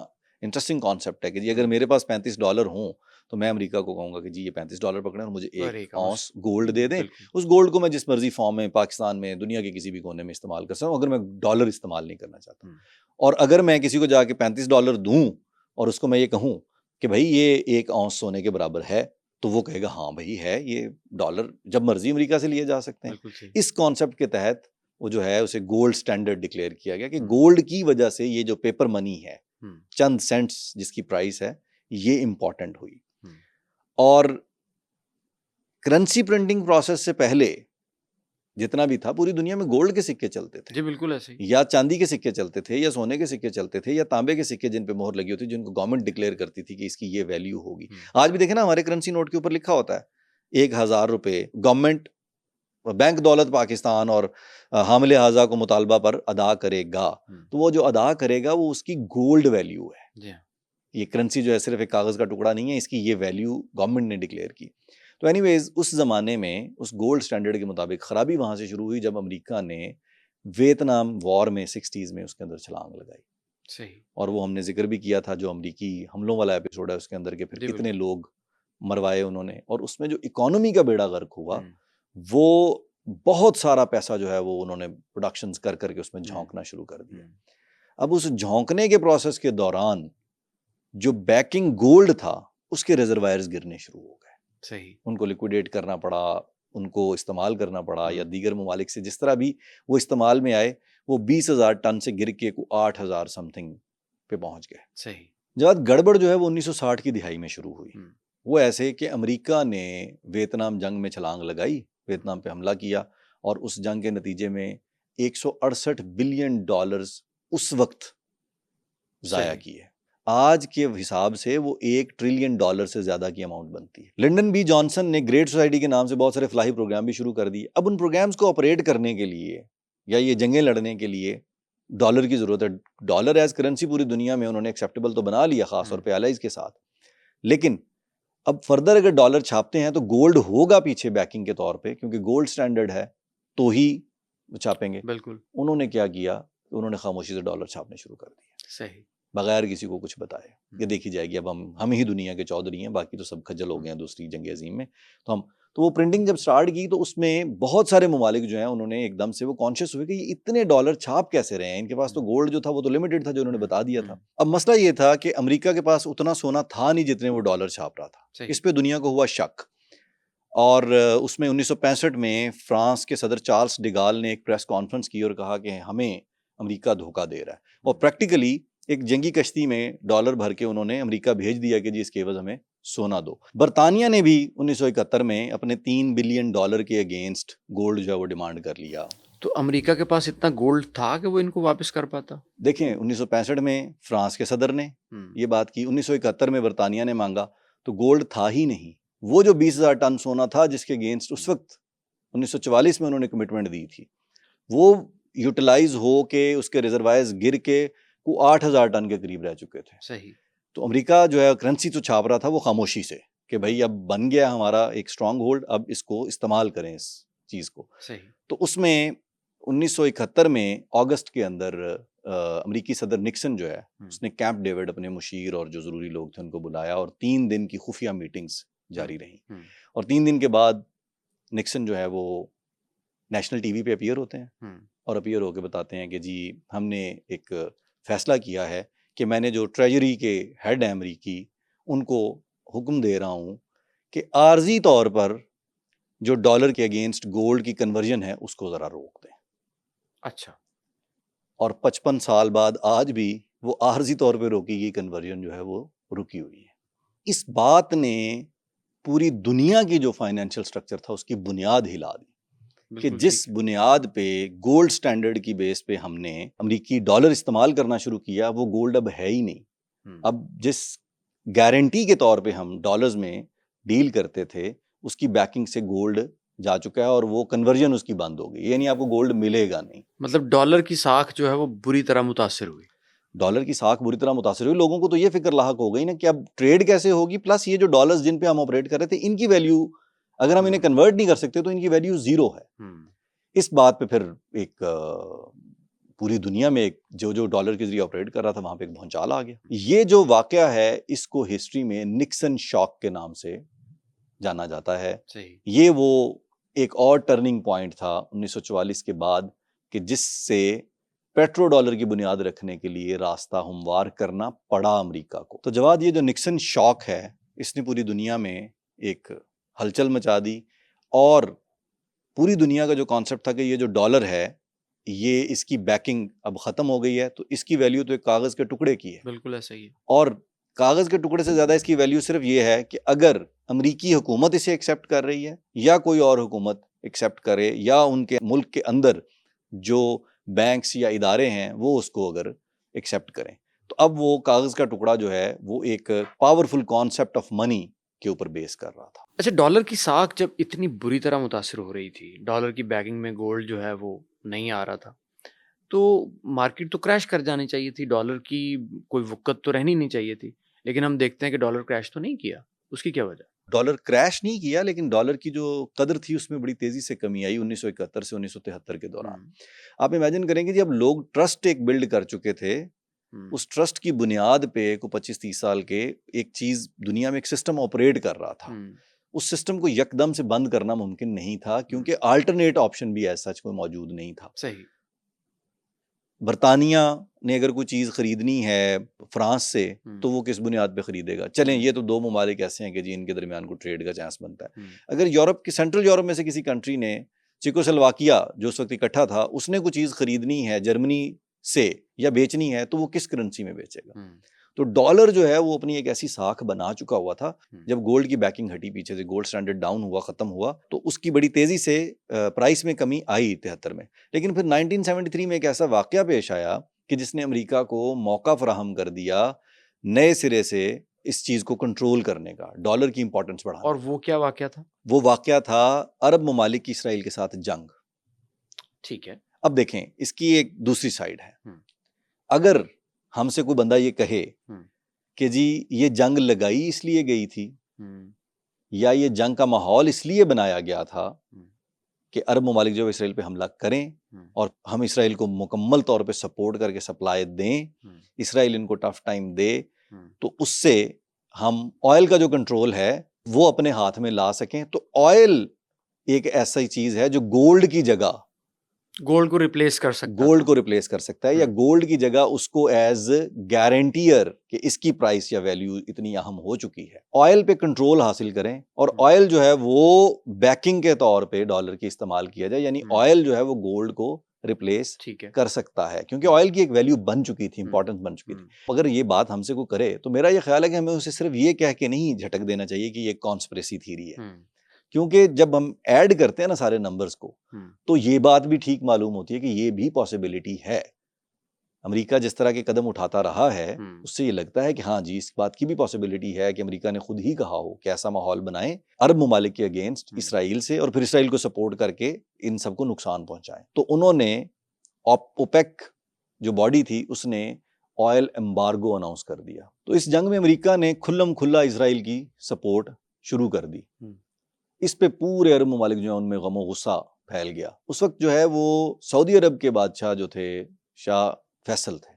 इंटरेस्टिंग कॉन्सेप्ट है कि जी अगर मेरे पास $35 हों तो मैं अमेरिका को कहूंगा कि जी ये $35 पकड़ें और मुझे और 1 एक औंस ounce गोल्ड दे दें। बिल्कुल उस गोल्ड को मैं जिस मर्जी फॉर्म में पाकिस्तान में, दुनिया के किसी भी कोने में इस्तेमाल कर सकता हूँ, अगर मैं डॉलर इस्तेमाल नहीं करना चाहता। हम्म, और अगर मैं किसी को जाके $35 दूं और उसको मैं ये कहूं कि भाई ये 1 औंस सोने के बराबर है, तो वो कहेगा हाँ भाई है, ये डॉलर जब मर्जी अमेरिका से लिए जा सकते हैं। बिल्कुल सही। इस कॉन्सेप्ट के तहत वो जो है उसे गोल्ड स्टैंडर्ड डिक्लेयर किया गया कि हम्म, गोल्ड की वजह से ये जो पेपर मनी है, हम्म, चंद सेंट्स जिसकी प्राइस है, ये इंपॉर्टेंट हुई। हम्म, और करेंसी प्रिंटिंग प्रोसेस से पहले जितना भी था, पूरी दुनिया में गोल्ड के सिक्के चलते थे, जी बिल्कुल ऐसे ही। या चांदी के सिक्के चलते थे, या सोने के सिक्के चलते थे, या तांबे के सिक्के जिन पे मोहर लगी होती, जिनको गवर्नमेंट डिक्लेयर करती थी कि इसकी ये वैल्यू होगी। आज भी देखें ना, हमारे करेंसी नोट के ऊपर लिखा होता है 1000 रुपए गवर्नमेंट बैंक दौलत पाकिस्तान और हामिले हाजा को मुतालबा पर अदा करेगा। तो वो जो अदा करेगा वो उसकी गोल्ड वैल्यू है। जी हाँ। ये करेंसी जो है सिर्फ एक कागज का टुकड़ा नहीं है, इसकी ये वैल्यू गवर्नमेंट ने डिक्लेयर की। तो एनीवेज उस जमाने में उस गोल्ड स्टैंडर्ड के मुताबिक खराबी वहां से शुरू हुई जब अमेरिका ने वियतनाम वॉर में 60s में उसके अंदर छलांग लगाई। सही। और वो हमने जिक्र भी किया था जो अमेरिकी हमलों वाला एपिसोड है उसके अंदर के, फिर जी कितने बिल्कुल। लोग मरवाए उन्होंने, और उसमें जो इकोनॉमी का बेड़ा गर्क हुआ, हम्म, वो बहुत सारा पैसा जो है वो उन्होंने प्रोडक्शंस कर करके उसमें झोंकना शुरू कर दिया। अब उस झोंकने के प्रोसेस के दौरान जो बैकिंग गोल्ड था उसके रिजर्वायर्स गिरने शुरू हो गए। सही। उनको लिक्विडेट करना पड़ा, उनको इस्तेमाल करना पड़ा, या दीगर ममालिक से जिस तरह भी वो इस्तेमाल में आए, वो 20,000 टन से गिर के 8,000 समथिंग पे पहुंच गए। सही। जब गड़बड़ जो है वो 1960 की दिहाई में शुरू हुई। वो ऐसे कि अमेरिका ने वियतनाम जंग में छलांग लगाई, वियतनाम पे हमला किया, और उस जंग के नतीजे में 168 बिलियन डॉलर्स उस वक्त जाया किए। आज के हिसाब से वो $1 ट्रिलियन से ज्यादा की अमाउंट बनती है। लिंडन बी जॉनसन ने ग्रेट सोसाइटी के नाम से बहुत सारे फलाही प्रोग्राम भी शुरू कर दिए। अब उन प्रोग्राम्स को ऑपरेट करने के लिए या ये जंगें लड़ने के लिए डॉलर की जरूरत है। डॉलर एज करेंसी पूरी दुनिया में उन्होंने एक्सेप्टेबल तो बना लिया, खासतौर पे एलाइज के साथ, लेकिन अब फर्दर अगर डॉलर छापते हैं तो गोल्ड होगा पीछे बैकिंग के तौर पे, क्योंकि गोल्ड स्टैंडर्ड है तो ही छापेंगे। बिल्कुल। उन्होंने क्या किया, उन्होंने खामोशी से डॉलर छापने शुरू कर दिया, सही। बगैर किसी को कुछ बताए। ये देखी जाएगी, अब हम ही दुनिया के चौधरी हैं, बाकी तो सब खज्जल हो गए हैं दूसरी जंग अजीम में। तो वो प्रिंटिंग जब स्टार्ट की तो उसमें बहुत सारे ममालिक जो हैं उन्होंने एकदम से वो कॉन्शियस हुए कि ये इतने डॉलर छाप कैसे रहे हैं, इनके पास तो गोल्ड जो था वो तो लिमिटेड था, जो उन्होंने बता दिया था। अब मसला ये था कि अमेरिका के पास उतना सोना था नहीं जितने वो डॉलर छाप रहा था। इस पे दुनिया को हुआ शक, और उसमें 1965 में फ्रांस के सदर चार्ल्स डिगाल ने एक प्रेस कॉन्फ्रेंस की और कहा कि हमें अमेरिका धोखा दे रहा है, और प्रैक्टिकली एक जंगी कश्ती में डॉलर भर के उन्होंने अमेरिका भेज दिया कि जी इसके एवज हमें सोना दो। बरतानिया ने भी 1971 में अपने $3 बिलियन के अगेंस्ट गोल्ड जो है वो डिमांड कर लिया। तो अमेरिका के पास इतना गोल्ड था कि वो इनको वापस कर पाता? देखें, 1965 में फ्रांस के सदर ने ये बात की, 1971 में बरतानिया ने मांगा, तो गोल्ड था ही नहीं। वो जो 20,000 टन सोना था जिसके अगेंस्ट उस वक्त 1944 में उन्होंने कमिटमेंट दी थी, वो यूटिलाइज हो के उसके रिजर्वायर्स गिर के वो 8,000 टन के करीब रह चुके थे। सही। तो अमेरिका जो है करेंसी तो छाप रहा था वो खामोशी से कि भाई अब बन गया हमारा एक स्ट्रांग होल्ड, अब इसको इस्तेमाल करें इस चीज को। सही। तो उसमें 1971 में अगस्त के अंदर अमेरिकी सदर निक्सन जो है उसने कैंप डेविड अपने मुशीर और जो जरूरी लोग थे उनको बुलाया, और 3 दिन की खुफिया मीटिंग्स जारी रही। और 3 दिन के बाद निक्सन जो है वो नेशनल टीवी पे अपीयर होते हैं और अपीयर होकर बताते हैं कि जी हमने एक फैसला किया है कि मैंने जो ट्रेजरी के हेड है अमेरिकी, उनको हुक्म दे रहा हूं कि आर्जी तौर पर जो डॉलर के अगेंस्ट गोल्ड की कन्वर्जन है उसको जरा रोक दें। अच्छा। और 55 साल बाद आज भी वो आर्जी तौर पे रोकी गई कन्वर्जन जो है वो रुकी हुई है। इस बात ने पूरी दुनिया की जो फाइनेंशियल स्ट्रक्चर था उसकी बुनियाद हिला दी कि जिस बुनियाद पे गोल्ड स्टैंडर्ड की बेस पे हमने अमेरिकी डॉलर इस्तेमाल करना शुरू किया, वो गोल्ड अब है ही नहीं। अब जिस गारंटी के तौर पे हम डॉलर्स में डील करते थे उसकी बैकिंग से गोल्ड जा चुका है और वो कन्वर्जन उसकी बंद हो गई, यानी आपको गोल्ड मिलेगा नहीं। मतलब डॉलर की साख जो है वो बुरी तरह मुतासिर हुई। डॉलर की साख बुरी तरह मुतासिर हुई। लोगों को तो ये फिक्र लाहक हो गई ना कि अब ट्रेड कैसे होगी, प्लस ये जो डॉलर्स जिन पे हम ऑपरेट कर रहे थे इनकी वैल्यू अगर हम इन्हें कन्वर्ट नहीं कर सकते तो इनकी वैल्यू जीरो है। इस बात पे फिर एक पूरी दुनिया में एक जो डॉलर के जरिए ऑपरेट कर रहा था वहां पे एक भूचाल आ गया। ये जो वाकया है इसको हिस्ट्री में निक्सन शॉक के नाम से जाना जाता है। ये वो एक और टर्निंग पॉइंट था 1944 के बाद कि जिससे पेट्रो डॉलर की बुनियाद रखने के लिए रास्ता हमवार करना पड़ा अमेरिका को। तो जवाब ये जो निक्सन शॉक है इसने पूरी दुनिया में एक हलचल मचा दी और पूरी दुनिया का जो कॉन्सेप्ट था कि ये जो डॉलर है ये इसकी बैकिंग अब खत्म हो गई है तो इसकी वैल्यू तो एक कागज के टुकड़े की है। बिल्कुल ऐसा ही है। और कागज के टुकड़े से ज्यादा इसकी वैल्यू सिर्फ ये है कि अगर अमेरिकी हुकूमत इसे एक्सेप्ट कर रही है या कोई और हुकूमत एक्सेप्ट करे या उनके मुल्क के अंदर जो बैंक्स या इदारे हैं वो उसको अगर एक्सेप्ट करें तो अब वो कागज का टुकड़ा जो है वो एक पावरफुल कॉन्सेप्ट ऑफ मनी के ऊपर बेस कर रहा था। अच्छा, डॉलर की साख जब इतनी बुरी तरह मुतासिर हो रही थी, डॉलर की बैगिंग में गोल्ड जो है वो नहीं आ रहा था, तो मार्केट तो क्रैश कर जानी चाहिए थी, डॉलर की कोई वक़्त तो रहनी नहीं चाहिए थी, लेकिन हम देखते हैं कि डॉलर क्रैश तो नहीं किया। उसकी क्या वजह? डॉलर क्रैश नहीं किया लेकिन डॉलर की जो कदर थी उसमें बड़ी तेजी से कमी आई 1971 से 1973 के दौरान। आप इमेजिन करेंगे जब लोग ट्रस्ट एक बिल्ड कर चुके थे उस ट्रस्ट की बुनियाद पे को 25-30 साल के एक चीज दुनिया में एक सिस्टम ऑपरेट कर रहा था, उस सिस्टम को यकदम से बंद करना मुमकिन नहीं था क्योंकि अल्टरनेट ऑप्शन भी ऐसा कोई मौजूद नहीं था। सही। बरतानिया ने अगर कोई चीज़ खरीदनी है फ्रांस से तो वो किस बुनियाद पे खरीदेगा? चलें ये तो दो ममालिक ऐसे हैं कि जी इनके दरमियान को ट्रेड का चांस बनता है। अगर यूरोप की सेंट्रल यूरोप में से किसी कंट्री ने चेकोस्लोवाकिया जो उस वक्त इकट्ठा था उसने कोई चीज़ खरीदनी है जर्मनी से या बेचनी है तो वो किस करेंसी में बेचेगा? तो डॉलर जो है वो अपनी एक ऐसी साख बना चुका हुआ था। जब गोल्ड की बैकिंग हटी पीछे से, गोल्ड स्टैंडर्ड डाउन हुआ, खत्म हुआ, तो उसकी बड़ी तेजी से प्राइस में कमी आई 73 में। लेकिन फिर 1973 में एक ऐसा वाकया पेश आया कि जिसने अमेरिका को मौका फराहम कर दिया नए सिरे से इस चीज को कंट्रोल करने का, डॉलर की इंपॉर्टेंस बढ़ाने। और वो क्या वाकया था? वो वाकया था अरब ममालिक की इसराइल के साथ जंग। ठीक है। अब देखें इसकी एक दूसरी साइड है। अगर हमसे कोई बंदा ये कहे कि जी ये जंग लगाई इसलिए गई थी या ये जंग का माहौल इसलिए बनाया गया था कि अरब ममालिक जो इसराइल पे हमला करें और हम इसराइल को मुकम्मल तौर पे सपोर्ट करके सप्लाई दें, इसराइल इनको टफ टाइम दे, तो उससे हम ऑयल का जो कंट्रोल है वो अपने हाथ में ला सकें। तो ऑयल एक ऐसा चीज है जो गोल्ड की जगह गोल्ड को रिप्लेस कर सकता है, गोल्ड को रिप्लेस कर सकता है या गोल्ड की जगह उसको एज गारंटियर कि इसकी प्राइस या वैल्यू इतनी अहम हो चुकी है। ऑयल पे कंट्रोल हासिल करें और ऑयल जो है वो बैकिंग के तौर पे डॉलर की इस्तेमाल किया जाए, यानी ऑयल जो है वो गोल्ड को रिप्लेस कर सकता है क्योंकि ऑयल की एक वैल्यू बन चुकी थी, इंपॉर्टेंस बन चुकी थी। अगर ये बात हमसे को करे तो मेरा ये ख्याल है कि हमें उसे सिर्फ ये कह के नहीं झटक देना चाहिए कि ये कॉन्स्पिरेसी थ्योरी है, क्योंकि जब हम ऐड करते हैं ना सारे नंबर्स को तो ये बात भी ठीक मालूम होती है कि ये भी पॉसिबिलिटी है। अमेरिका जिस तरह के कदम उठाता रहा है उससे ये लगता है कि हाँ जी इस बात की भी पॉसिबिलिटी है कि अमेरिका ने खुद ही कहा हो कि ऐसा माहौल बनाएं अरब ममालिक के अगेंस्ट इसराइल से और फिर इसराइल को सपोर्ट करके इन सबको नुकसान पहुंचाएं। तो उन्होंने ओपेक जो बॉडी थी उसने ऑयल एम्बार्गो अनाउंस कर दिया। तो इस जंग में अमेरिका ने खुल्लम खुल्ला इसराइल की सपोर्ट शुरू कर दी। इस पे पूरे अरब ममालिक जो है उनमें गमो गुस्सा फैल गया। उस वक्त जो है वो सऊदी अरब के बादशाह जो थे शाह फैसल थे,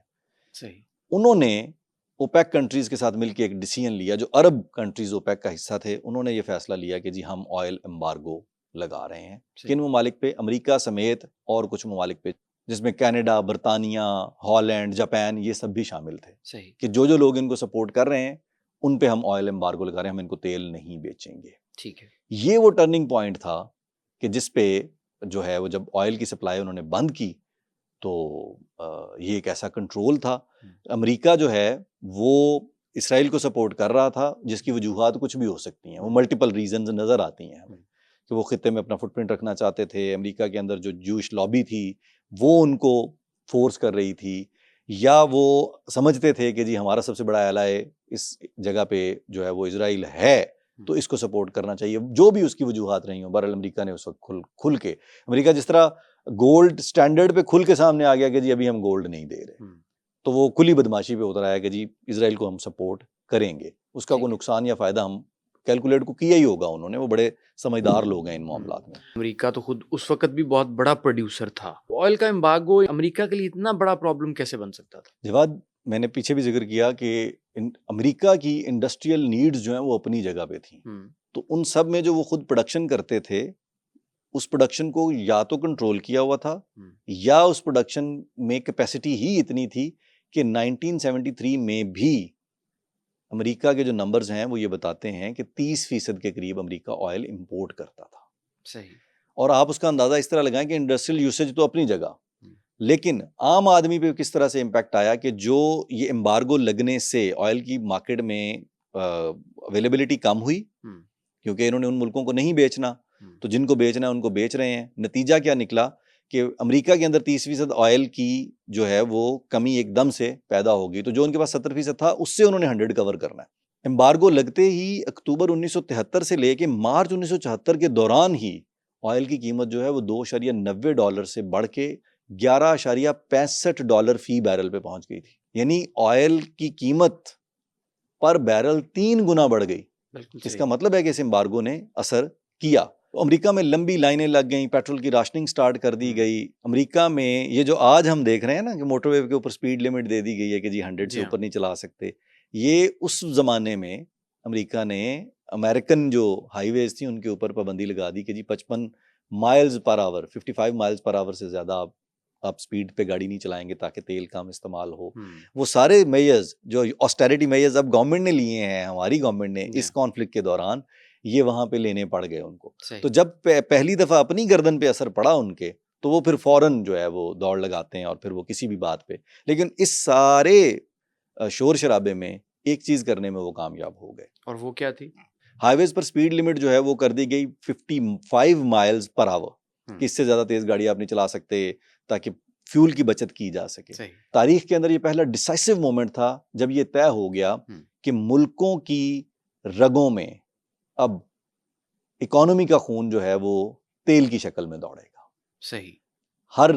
सही, उन्होंने ओपेक कंट्रीज के साथ मिलकर एक डिसीजन लिया, जो अरब कंट्रीज ओपेक का हिस्सा थे उन्होंने ये फैसला लिया कि जी हम ऑयल एम्बार्गो लगा रहे हैं। किन ममालिक पे? अमेरिका समेत और कुछ ममालिक पे जिसमें कनाडा, बरतानिया, हॉलैंड, जापान ये सब भी शामिल थे। सही, कि जो जो लोग इनको सपोर्ट कर रहे हैं उन पे हम ऑयल एम्बार्गो लगा रहे हैं, हम इनको तेल नहीं बेचेंगे। ठीक है। ये वो टर्निंग पॉइंट था कि जिस पे जो है वो जब ऑयल की सप्लाई उन्होंने बंद की तो ये एक ऐसा कंट्रोल था। अमेरिका जो है वो इसराइल को सपोर्ट कर रहा था जिसकी वजूहात कुछ भी हो सकती हैं, वो मल्टीपल रीजंस नज़र आती हैं हमें कि वो खित्ते में अपना फुटप्रिंट रखना चाहते थे, अमेरिका के अंदर जो जूश लॉबी थी वो उनको फोर्स कर रही थी, या वो समझते थे कि जी हमारा सबसे बड़ा एलाय इस जगह पे जो है वो इजराइल है, तो इसको सपोर्ट करना चाहिए, जो भी उसकी वजूहात रही हो। बहरहाल अमेरिका ने उस वक्त खुल के, अमेरिका जिस तरह गोल्ड स्टैंडर्ड पे खुल के सामने आ गया कि जी अभी हम गोल्ड नहीं दे रहे, तो वो खुली बदमाशी पे उतर आया कि जी इजराइल को हम सपोर्ट करेंगे, उसका कोई नुकसान या फायदा हम कैलकुलेट को किया ही होगा उन्होंने, वो बड़े समझदार लोग हैं इन मामलात में। अमेरिका तो खुद उस वक्त भी बहुत बड़ा प्रोड्यूसर था, ऑयल का एम्बार्गो अमेरिका के लिए इतना बड़ा प्रॉब्लम कैसे बन सकता था? जवाद, मैंने पीछे भी जिक्र किया कि अमेरिका की इंडस्ट्रियल नीड्स जो हैं वो अपनी जगह पे थी, तो उन सब में जो वो खुद प्रोडक्शन करते थे, उस प्रोडक्शन को या तो कंट्रोल किया हुआ था या उस प्रोडक्शन में कैपेसिटी ही इतनी थी कि 1973 में भी अमेरिका के जो नंबर्स हैं वो ये बताते हैं कि 30% के करीब अमेरिका ऑयल इंपोर्ट करता था। सही। और आप उसका अंदाजा इस तरह लगाएं कि इंडस्ट्रियल यूसेज तो अपनी जगह, लेकिन आम आदमी पे किस तरह से इम्पैक्ट आया कि जो ये एम्बार्गो लगने से ऑयल की मार्केट में अवेलेबिलिटी कम हुई, क्योंकि इन्होंने उन मुल्कों को नहीं बेचना, तो जिनको बेचना है उनको बेच रहे हैं। नतीजा क्या निकला कि अमेरिका के अंदर 30% ऑयल की जो है वो कमी एकदम से पैदा होगी, तो जो उनके पास 70% था उससे उन्होंने 100 कवर करना है। एम्बार्गो लगते ही अक्टूबर 1973 से लेके मार्च 1974 के दौरान ही ऑयल की कीमत जो है वो $2.90 से बढ़ के $11.65 फी बैरल पे पहुंच गई थी। यानी ऑयल की कीमत पर बैरल 3 गुना बढ़ गई। इसका मतलब है कि इस एम्बार्गो ने असर किया। तो अमेरिका में लंबी लाइनें लग गई, पेट्रोल की राशनिंग स्टार्ट कर दी गई। अमेरिका में ये जो आज हम देख रहे हैं ना कि मोटरवे के ऊपर स्पीड लिमिट दे दी गई है कि जी 100 से ऊपर नहीं चला सकते, ये उस जमाने में अमेरिका ने अमेरिकन जो हाईवेज थी उनके ऊपर पाबंदी लगा दी कि जी 55 miles per hour, 55 miles per hour से ज्यादा आप स्पीड पे गाड़ी नहीं चलाएंगे ताकि तेल कम इस्तेमाल हो। वो सारे मेजर्स जो ऑस्टेरिटी मेजर्स अब गवर्नमेंट ने लिए हैं, हमारी गवर्नमेंट ने इस कॉन्फ्लिक्ट के दौरान, ये वहां पे लेने पड़ गए उनको। तो जब पहली दफा अपनी गर्दन पे असर पड़ा उनके, तो वो फिर फौरन जो है वो दौड़ लगाते हैं और फिर वो किसी भी बात पे, लेकिन इस सारे शोर शराबे में एक चीज करने में वो कामयाब हो गए। और वो क्या थी? हाईवेज पर स्पीड लिमिट जो है वो कर दी गई 55 माइल्स पर आवर, कि इससे ज्यादा तेज गाड़ी आप नहीं चला सकते ताकि फ्यूल की बचत की जा सके। तारीख के अंदर ये पहला डिसाइसिव मोमेंट था जब ये तय हो गया कि मुल्कों की रगों में अब इकोनॉमी का खून जो है वो तेल की शक्ल में दौड़ेगा। सही। हर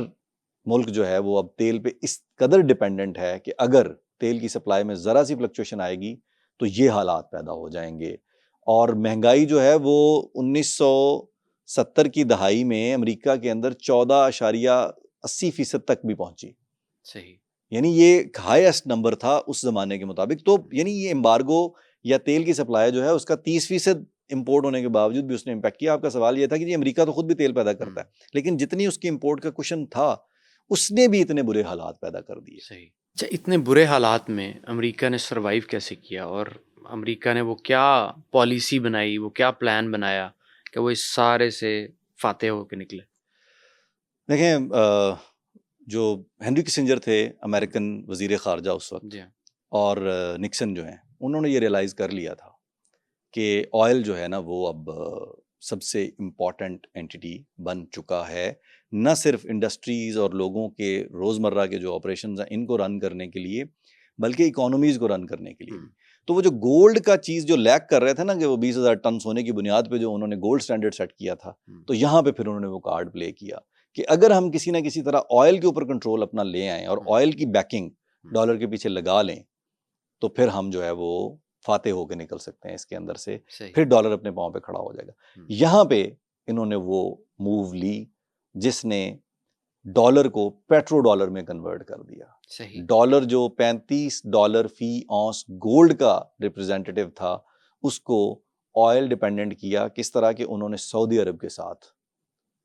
मुल्क जो है वो अब तेल पे इस कदर डिपेंडेंट है कि अगर तेल की सप्लाई में जरा सी फ्लक्चुएशन आएगी तो ये हालात पैदा हो जाएंगे। और महंगाई जो है वो 1970 की दहाई में अमेरिका के अंदर 14.80% तक भी पहुंची। सही। यानी ये हाईएस्ट नंबर था उस जमाने के मुताबिक। तो यानी ये एम्बार्गो या तेल की सप्लाई जो है उसका 30% इंपोर्ट होने के बावजूद भी उसने इम्पैक्ट किया। आपका सवाल ये था कि जी अमेरिका तो खुद भी तेल पैदा करता है, लेकिन जितनी उसकी इंपोर्ट का कुशन था उसने भी इतने बुरे हालात पैदा कर दिए। सही। अच्छा, इतने बुरे हालात में अमेरिका ने सरवाइव कैसे किया, और अमेरिका ने वो क्या पॉलिसी बनाई, वो क्या प्लान बनाया कि वो इस सारे से फातेह होकर निकले? देखें, जो हेनरी किसिंजर थे अमेरिकन वजीर खारजा उस वक्त, और निक्सन जो हैं, उन्होंने ये रियलाइज़ कर लिया था कि ऑयल जो है ना वो अब सबसे इम्पॉर्टेंट एंटिटी बन चुका है, न सिर्फ इंडस्ट्रीज़ और लोगों के रोज़मर्रा के जो ऑपरेशंस हैं इनको रन करने के लिए, बल्कि इकोनॉमीज़ को रन करने के लिए। तो वो जो गोल्ड का चीज़ जो लैक कर रहे थे ना कि वो 20,000 टन सोने की बुनियाद पे जो उन्होंने गोल्ड स्टैंडर्ड सेट किया था, तो यहाँ पे फिर उन्होंने वो कार्ड प्ले किया कि अगर हम किसी ना किसी तरह ऑयल के ऊपर कंट्रोल अपना ले आएँ और ऑयल की बैकिंग डॉलर के पीछे लगा लें, तो फिर हम जो है वो फाते होकर निकल सकते हैं इसके अंदर से, फिर डॉलर अपने पाँव पे खड़ा हो जाएगा। यहाँ पे इन्होंने वो मूव ली जिसने डॉलर को पेट्रो डॉलर में कन्वर्ट कर दिया। डॉलर जो $35 फी औंस गोल्ड का रिप्रेजेंटेटिव था, उसको ऑयल डिपेंडेंट किया। किस तरह के? उन्होंने सऊदी अरब के साथ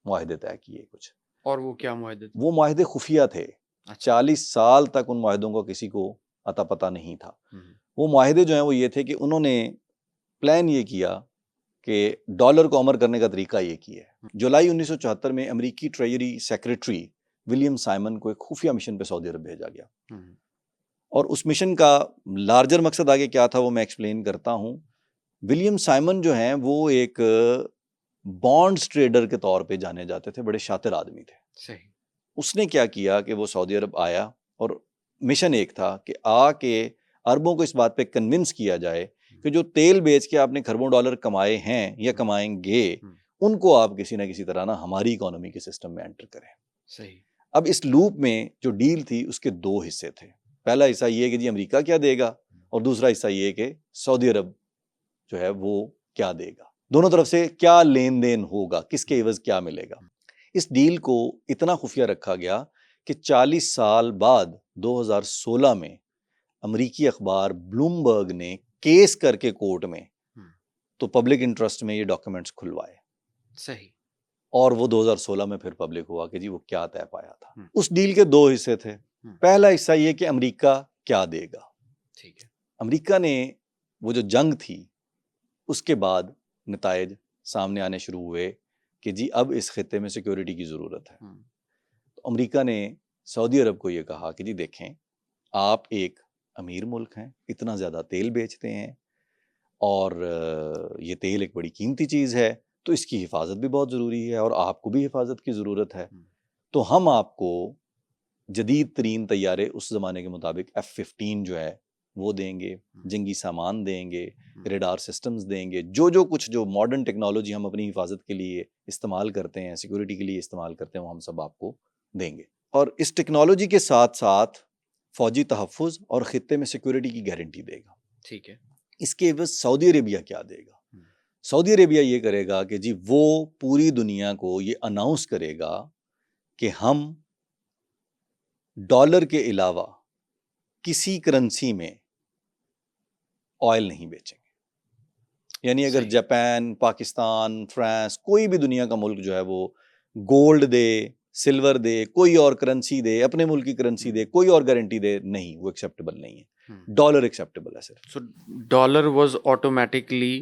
मुआहदे तय किए कुछ। और वो क्या मुआहदे थे? वो मुआहदे खुफिया थे। 40 साल तक उन मुआहदों को किसी को अता पता नहीं था। वो मुआहदे जो हैं वो ये थे कि उन्होंने प्लान ये किया कि डॉलर को अमर करने का तरीका ये किया है। जुलाई 1974 में अमेरिकी ट्रेजरी सेक्रेटरी विलियम साइमन को एक खुफिया मिशन पे सऊदी अरब भेजा गया, और उस मिशन का लार्जर मकसद आगे क्या था वो मैं एक्सप्लेन करता हूँ। विलियम साइमन जो हैं वो एक बॉन्ड्स ट्रेडर के तौर पे जाने जाते थे, बड़े शातिर आदमी थे। सही। उसने क्या किया कि वो सऊदी अरब आया और मिशन एक था कि आके अरबों को इस बात पे कन्विंस किया जाए कि जो तेल बेच के आपने खरबों डॉलर कमाए हैं या कमाएंगे, उनको आप किसी ना किसी तरह ना हमारी इकोनॉमी के सिस्टम में एंटर करें। सही। अब इस लूप में जो डील थी उसके दो हिस्से थे। पहला हिस्सा ये कि जी अमेरिका क्या देगा, और दूसरा हिस्सा ये कि सऊदी अरब जो है वो क्या देगा। दोनों तरफ से क्या लेन देन होगा, किसके एवज क्या मिलेगा। इस डील को इतना खुफिया रखा गया कि 40 साल बाद 2016 में अमेरिकी अखबार ब्लूमबर्ग ने केस करके कोर्ट में तो पब्लिक इंटरेस्ट में ये डॉक्यूमेंट्स खुलवाए। सही। और वो 2016 में फिर पब्लिक हुआ कि जी वो क्या तय पाया था। उस डील के दो हिस्से थे। पहला हिस्सा ये कि अमेरिका क्या देगा। ठीक है। अमेरिका ने वो जो जंग थी उसके बाद नतायज सामने आने शुरू हुए कि जी अब इस खित्ते में सिक्योरिटी की जरूरत है। तो अमेरिका ने सऊदी अरब को ये कहा कि जी देखें, आप एक अमीर मुल्क हैं, इतना ज्यादा तेल बेचते हैं और ये तेल एक बड़ी कीमती चीज है, तो इसकी हिफाजत भी बहुत ज़रूरी है और आपको भी हिफाजत की ज़रूरत है। तो हम आपको जदीद तरीन तैयारे उस ज़माने के मुताबिक F-15 जो है वो देंगे, जंगी सामान देंगे, रेडार सिस्टम्स देंगे, जो कुछ जो मॉडर्न टेक्नोलॉजी हम अपनी हिफाजत के लिए इस्तेमाल करते हैं, सिक्योरिटी के लिए इस्तेमाल करते हैं, वो हम सब आपको देंगे। और इस टेक्नोलॉजी के साथ साथ फौजी तहफ़्फ़ुज़ और ख़ित्ते में सिक्योरिटी की गारंटी देगा। ठीक है। इसके एवज सऊदी अरेबिया क्या देगा? सऊदी अरेबिया ये करेगा कि जी वो पूरी दुनिया को ये अनाउंस करेगा कि हम डॉलर के अलावा किसी करेंसी में ऑयल नहीं बेचेंगे। यानी अगर जापान, पाकिस्तान, फ्रांस, कोई भी दुनिया का मुल्क जो है वो गोल्ड दे, सिल्वर दे, कोई और करेंसी दे, अपने मुल्क की करेंसी दे, कोई और गारंटी दे, नहीं, वो एक्सेप्टेबल नहीं है। डॉलर एक्सेप्टेबल है सिर्फ। So dollar was automatically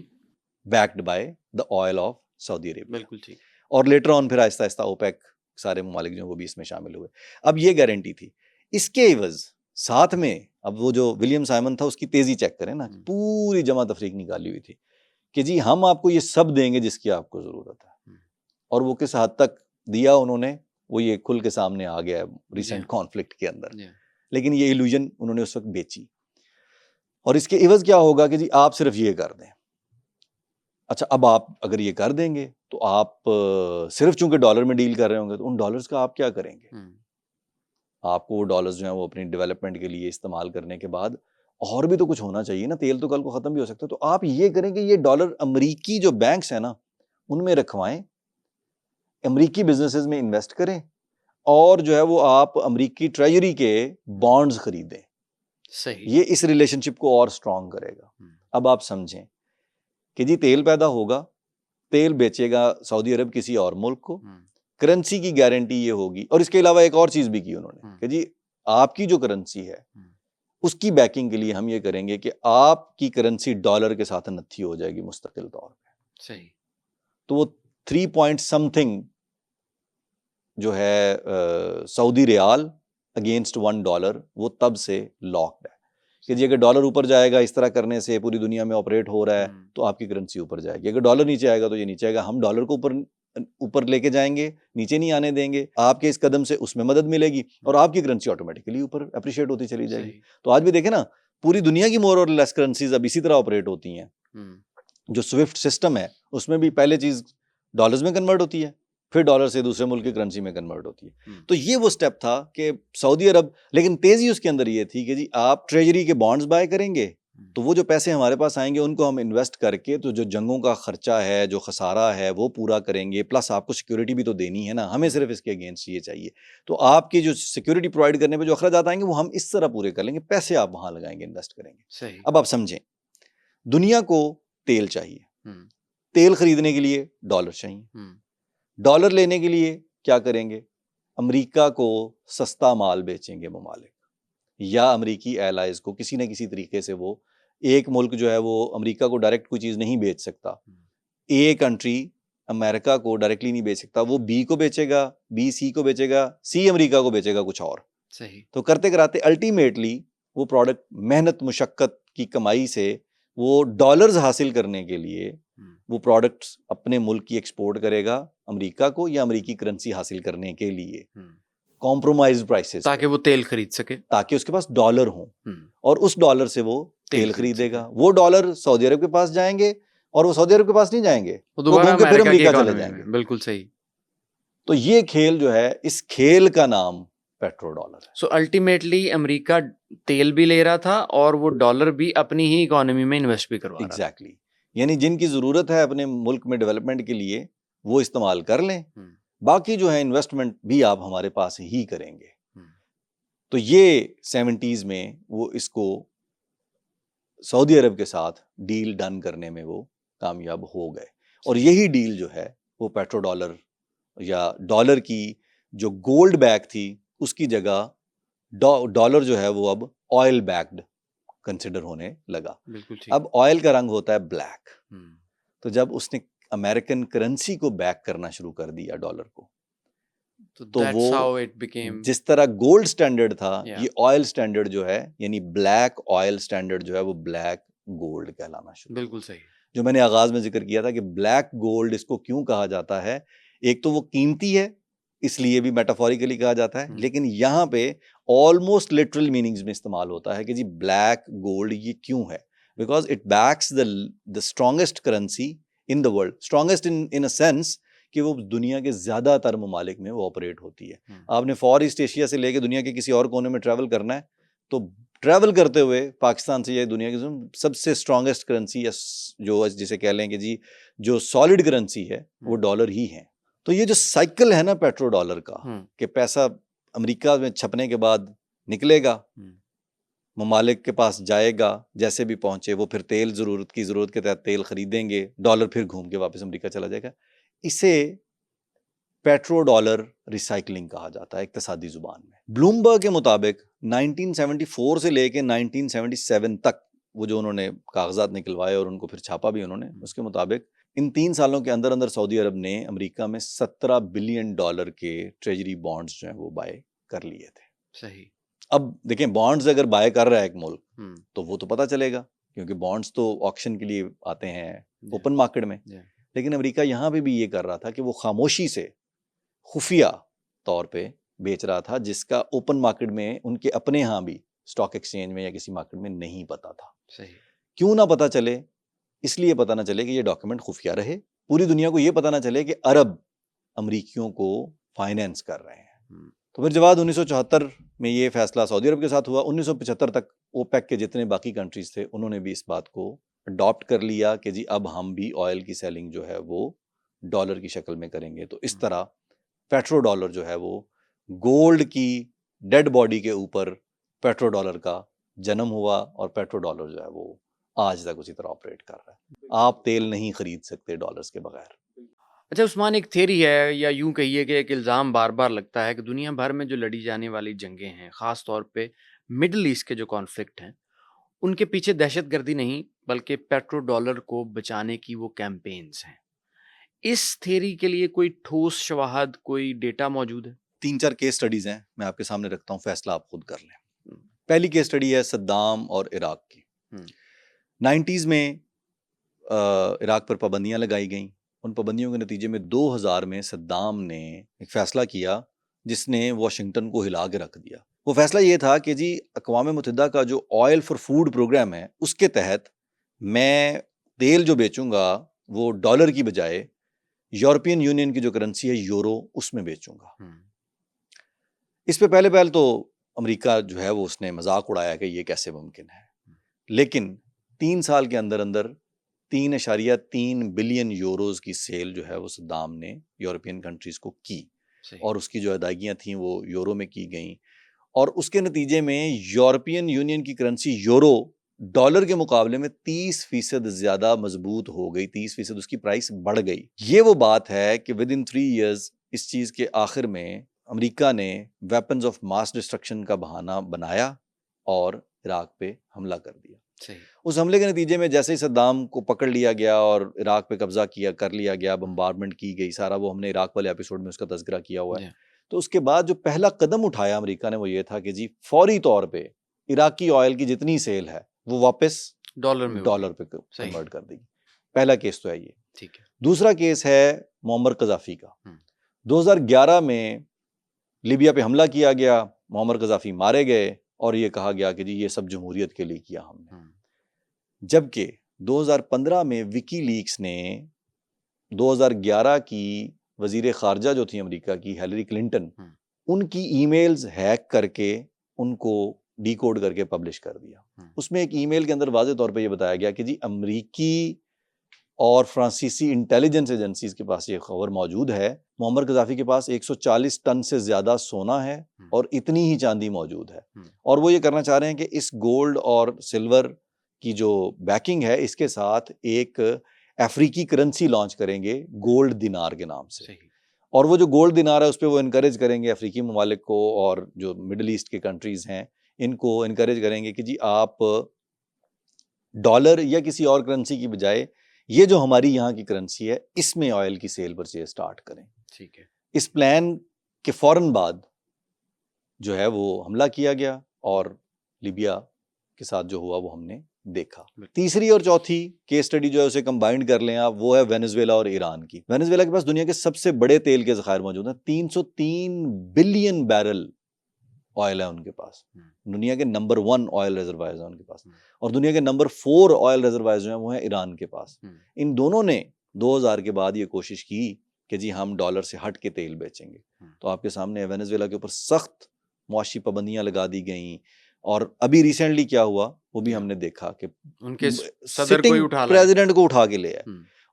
backed by the oil of Saudi Arabia. बिल्कुल ठीक। और लेटर ऑन फिर आहिस्ता आहिस्ता ओपेक सारे ममालिक जो वो भी इसमें शामिल हुए। अब ये गारंटी थी। इसके एवज साथ में अब वो जो विलियम साइमन था उसकी तेजी चेक करें ना, पूरी जमा तफरीक निकाली हुई थी कि जी हम आपको ये सब देंगे जिसकी आपको जरूरत है। और वो किस हद तक दिया उन्होंने, वो ये खुल के सामने आ गया रिसेंट कॉन्फ्लिक्ट के अंदर। लेकिन ये इल्यूजन उन्होंने उस वक्त बेची। और इसके एवज क्या होगा कि जी आप सिर्फ ये कर दें। अच्छा, अब आप अगर ये कर देंगे तो आप सिर्फ चूंकि डॉलर में डील कर रहे होंगे तो उन डॉलर्स का आप क्या करेंगे? आपको वो डॉलर्स जो हैं वो अपनी डेवलपमेंट के लिए इस्तेमाल करने के बाद और भी तो कुछ होना चाहिए ना, तेल तो कल को खत्म भी हो सकता है। तो आप ये करेंगे, ये डॉलर अमरीकी जो बैंक्स हैं ना उनमें रखवाएं, अमरीकी बिजनेसेस में इन्वेस्ट करें और जो है वो आप अमरीकी ट्रेजरी के बॉन्ड्स खरीदें। सही। ये इस रिलेशनशिप को और स्ट्रॉन्ग करेगा। अब आप समझें कि जी तेल पैदा होगा, तेल बेचेगा सऊदी अरब किसी और मुल्क को, करेंसी की गारंटी ये होगी। और इसके अलावा एक और चीज भी की उन्होंने कि जी आपकी जो करेंसी है उसकी बैकिंग के लिए हम ये करेंगे कि आपकी करेंसी डॉलर के साथ नत्थी हो जाएगी मुस्तकिल तौर पे। सही। तो वो 3 पॉइंट समथिंग जो है सऊदी रियाल अगेंस्ट $1 वो तब से लॉक्ड है कि जी अगर डॉलर ऊपर जाएगा, इस तरह करने से पूरी दुनिया में ऑपरेट हो रहा है, तो आपकी करेंसी ऊपर जाएगी। अगर डॉलर नीचे आएगा तो ये नीचे आएगा। हम डॉलर को ऊपर लेके जाएंगे, नीचे नहीं आने देंगे। आपके इस कदम से उसमें मदद मिलेगी और आपकी करेंसी ऑटोमेटिकली ऊपर अप्रिशिएट होती चली जाएगी। तो आज भी देखें ना, पूरी दुनिया की मोर और लेस करेंसीज अब इसी तरह ऑपरेट होती हैं। जो स्विफ्ट सिस्टम है उसमें भी पहले चीज डॉलर्स में कन्वर्ट होती है, फिर डॉलर से दूसरे मुल्क की करेंसी में कन्वर्ट होती है। तो ये वो स्टेप था कि सऊदी अरब, लेकिन तेजी उसके अंदर ये थी कि जी आप ट्रेजरी के बॉन्ड्स बाय करेंगे तो वो जो पैसे हमारे पास आएंगे उनको हम इन्वेस्ट करके तो जो जंगों का खर्चा है, जो खसारा है वो पूरा करेंगे, प्लस आपको सिक्योरिटी भी तो देनी है ना, हमें सिर्फ इसके अगेंस्ट ये चाहिए। तो आपकी जो सिक्योरिटी प्रोवाइड करने पे जो अखराजात आएंगे वो हम इस तरह पूरे कर लेंगे, पैसे आप वहां लगाएंगे, इन्वेस्ट करेंगे। सही। अब आप समझें, दुनिया को तेल चाहिए, तेल खरीदने के लिए डॉलर चाहिए, डॉलर लेने के लिए क्या करेंगे? अमेरिका को सस्ता माल बेचेंगे ममालिक, या अमेरिकी एलाइज को किसी न किसी तरीके से। वो एक मुल्क जो है वो अमेरिका को डायरेक्ट कोई चीज नहीं बेच सकता, ए कंट्री अमेरिका को डायरेक्टली नहीं बेच सकता, वो बी को बेचेगा, बी सी को बेचेगा, सी अमेरिका को बेचेगा कुछ और। सही। तो करते कराते अल्टीमेटली वो प्रोडक्ट मेहनत मुशक्कत की कमाई से वो डॉलर्स हासिल करने के लिए वो प्रोडक्ट्स अपने मुल्क की एक्सपोर्ट करेगा अमेरिका को, या अमेरिकी करेंसी हासिल करने के लिए। कॉम्प्रोमाइज प्राइसेस, ताकि वो तेल खरीद सके, ताकि उसके पास डॉलर हो और उस डॉलर से वो तेल खरीदेगा। वो डॉलर सऊदी अरब के पास जाएंगे और वो सऊदी अरब के पास नहीं जाएंगे, वो घूम के फिर अमेरिका चले जाएंगे। बिल्कुल सही। तो ये खेल जो है, इस खेल का नाम पेट्रो डॉलर है। सो अल्टीमेटली अमेरिका तेल भी ले रहा था और वो डॉलर भी अपनी ही इकोनॉमी में इन्वेस्ट भी करवा रहा था। एग्जैक्टली। यानी जिनकी जरूरत है अपने मुल्क में डेवलपमेंट के लिए वो इस्तेमाल कर लें, बाकी जो है इन्वेस्टमेंट भी आप हमारे पास ही करेंगे। तो ये 70s में वो इसको सऊदी अरब के साथ डील डन करने में वो कामयाब हो गए और यही डील जो है वो पेट्रो डॉलर या डॉलर की जो गोल्ड बैक थी उसकी जगह डॉलर जो है वो अब ऑयल बैक्ड कंसिडर होने लगा। अब ऑयल का रंग होता है ब्लैक, तो जब उसने अमेरिकन करेंसी को बैक करना शुरू कर दिया डॉलर को, तो वो जिस तरह गोल्ड स्टैंडर्ड था, ये ऑयल स्टैंडर्ड जो है यानी ब्लैक ऑयल स्टैंडर्ड जो है वो ब्लैक गोल्ड कहलाना शुरू। बिल्कुल सही। जो मैंने आगाज में जिक्र किया था कि ब्लैक गोल्ड इसको क्यों कहा जाता है, एक तो वो कीमती है इसलिए भी मेटाफोरिकली कहा जाता है, लेकिन यहाँ पे ऑलमोस्ट लिटरल मीनिंग्स में इस्तेमाल होता है कि जी ब्लैक गोल्ड ये क्यों है, because it backs the strongest currency in the world. Strongest in a sense कि वो दुनिया के ज्यादातर ममालिक में वो ऑपरेट होती है। आपने फॉर ईस्ट एशिया से लेके दुनिया के किसी और कोने में ट्रैवल करना है तो ट्रैवल करते हुए पाकिस्तान से ये दुनिया की सबसे स्ट्रॉन्गेस्ट करेंसी जो जिसे कह लें कि जी जो सॉलिड करेंसी है वो डॉलर ही है। तो ये जो साइकिल है ना पेट्रो डॉलर का, कि पैसा अमेरिका में छपने के बाद निकलेगा, ममालिक के पास जाएगा, जैसे भी पहुंचे वो फिर तेल जरूरत के तहत तेल खरीदेंगे, डॉलर फिर घूम के वापस अमेरिका चला जाएगा। इसे पेट्रो डॉलर रिसाइकलिंग कहा जाता है इक्तिसादी जुबान में। ब्लूमबर्ग के मुताबिक 1974 से लेके 1977 तक वो जो उन्होंने कागजात निकलवाए और उनको फिर छापा भी उन्होंने, उसके मुताबिक इन 3 सालों के अंदर अंदर सऊदी अरब ने अमेरिका में $17 बिलियन के ट्रेजरी बॉन्ड्स जो हैं वो बाय कर लिए थे। सही। अब देखें, बॉन्ड्स अगर बाय कर रहा है एक मुल्क तो वो तो पता चलेगा, क्योंकि बॉन्ड्स तो ऑक्शन के लिए आते हैं ओपन मार्केट में। लेकिन अमेरिका यहाँ पे भी ये कर रहा था कि वो खामोशी से खुफिया तौर पे बेच रहा था, जिसका ओपन मार्केट में उनके अपने यहाँ भी स्टॉक एक्सचेंज में या किसी मार्केट में नहीं पता था। सही। क्यों ना पता चले? इसलिए पता ना चले कि ये डॉक्यूमेंट खुफिया रहे, पूरी दुनिया को ये पता ना चले कि अरब अमरीकियों को फाइनेंस कर रहे हैं। तो फिर जवाब 1974 में ये फैसला सऊदी अरब के साथ हुआ। 1975 तक ओपेक के जितने बाकी कंट्रीज थे उन्होंने भी इस बात को अडॉप्ट कर लिया कि जी अब हम भी ऑयल की सेलिंग जो है वो डॉलर की शक्ल में करेंगे। तो इस तरह पेट्रो डॉलर जो है वो गोल्ड की डेड बॉडी के ऊपर पेट्रो डॉलर का जन्म हुआ और पेट्रो डॉलर जो है वो आज तक उसी तरह ऑपरेट कर रहा है। आप तेल नहीं खरीद सकते डॉलर्स के बगैर। अच्छा उस्मान, एक थ्योरी है या यूं कहिए कि एक इल्ज़ाम बार बार लगता है कि दुनिया भर में जो लड़ी जाने वाली जंगें हैं, ख़ास तौर पे मिडल ईस्ट के जो कॉन्फ्लिक्ट हैं, उनके पीछे दहशतगर्दी नहीं बल्कि पेट्रो डॉलर को बचाने की वो कैंपेन्स हैं। इस थ्योरी के लिए कोई ठोस शवाहद, कोई डेटा मौजूद है? 3-4 केस स्टडीज हैं, मैं आपके सामने रखता हूँ, फैसला आप खुद कर लें। पहली केस स्टडी है सद्दाम और इराक की। 90s में इराक पर पाबंदियां लगाई गईं। उन पाबंदियों के नतीजे में 2000 में सद्दाम ने एक फ़ैसला किया जिसने वाशिंगटन को हिला के रख दिया। वो फैसला ये था कि जी अक़वाम मुत्तहिदा का जो ऑयल फॉर फूड प्रोग्राम है उसके तहत मैं तेल जो बेचूंगा वो डॉलर की बजाय यूरोपियन यूनियन की जो करेंसी है यूरो, उसमें बेचूंगा। इस पे पहले तो अमेरिका जो है वो उसने मजाक उड़ाया कि ये कैसे मुमकिन है, लेकिन 3 साल के अंदर अंदर 3.3 बिलियन यूरोज की सेल जो है वो सद्दाम ने यूरोपियन कंट्रीज को की और उसकी जो अदायगियाँ थीं वो यूरो में की गई और उसके नतीजे में यूरोपियन यूनियन की करेंसी यूरो डॉलर के मुकाबले में 30% ज़्यादा मजबूत हो गई, 30% उसकी प्राइस बढ़ गई। ये वो बात है कि विद इन 3 इयर्स इस चीज़ के आखिर में अमेरिका ने वेपन्स ऑफ मास डिस्ट्रक्शन का बहाना बनाया और इराक पे हमला कर दिया। उस हमले के नतीजे में जैसे ही सद्दाम को पकड़ लिया गया और इराक पे कब्जा कर लिया गया, बम्बार्डमेंट की गई, सारा वो हमने इराक वाले एपिसोड में उसका तज़किरा किया हुआ है। तो उसके बाद जो पहला कदम उठाया अमेरिका ने वो ये था कि जी फौरी तौर पे इराकी ऑयल की जितनी सेल है वो वापस डॉलर पे कन्वर्ट कर देगी। पहला केस तो है ये। ठीक है। दूसरा केस है मुअम्मर कज़ाफ़ी का। 2011 में लीबिया पे हमला किया गया, मुअम्मर कज़ाफ़ी मारे गए और ये कहा गया कि जी ये सब जमहूरियत के लिए किया हमने। जबकि 2015 में विकीलीक्स ने 2011 की वज़ीर ख़ारजा जो थी अमेरिका की हिलरी क्लिंटन, उनकी ईमेल्स हैक करके उनको डिकोड करके पब्लिश कर दिया। उसमें एक ईमेल के अंदर वाज़ेह तौर पे ये बताया गया कि जी अमरीकी और फ्रांसीसी इंटेलिजेंस एजेंसीज के पास ये खबर मौजूद है, मुअम्मर कज़ाफ़ी के पास 140 टन से ज़्यादा सोना है और इतनी ही चांदी मौजूद है, और वो ये करना चाह रहे हैं कि इस गोल्ड और सिल्वर की जो बैकिंग है इसके साथ एक अफ्रीकी करेंसी लॉन्च करेंगे गोल्ड दिनार के नाम से। और वो जो गोल्ड दिनार है उस पर वो इनकरेज करेंगे अफ्रीकी ममालिक को और जो मिडल ईस्ट के कंट्रीज़ हैं इनको इनकरेज करेंगे कि जी आप डॉलर या किसी और करेंसी की बजाय ये जो हमारी यहाँ की करेंसी है इसमें ऑयल की सेल परचेज स्टार्ट करें। ठीक है। इस प्लान के फौरन बाद जो है वो हमला किया गया और लीबिया के साथ जो हुआ वो हमने देखा। तीसरी और चौथी केस स्टडी जो है उसे कंबाइंड कर लें आप, वो है वेनेजुएला और ईरान की। वेनेजुएला के पास दुनिया के सबसे बड़े तेल के ज़खायर मौजूद हैं, 303 बिलियन बैरल ऑयल है उनके पास। दुनिया के नंबर 1 ऑयल रिजर्वायर्स हैं उनके पास, और दुनिया के नंबर 4 ऑयल रिजर्वायर्स जो हैं वो है ईरान के पास। इन दोनों ने 2000 के बाद ये कोशिश की कि जी हम डॉलर से हट के तेल बेचेंगे। तो आपके सामने वेनेजुएला के ऊपर सख्त मुआशी पाबंदियां लगा दी गई, और अभी रिसेंटली क्या हुआ वो भी हमने देखा कि उनके सदर को ही उठा लाया, प्रेसिडेंट को उठा के ले आए।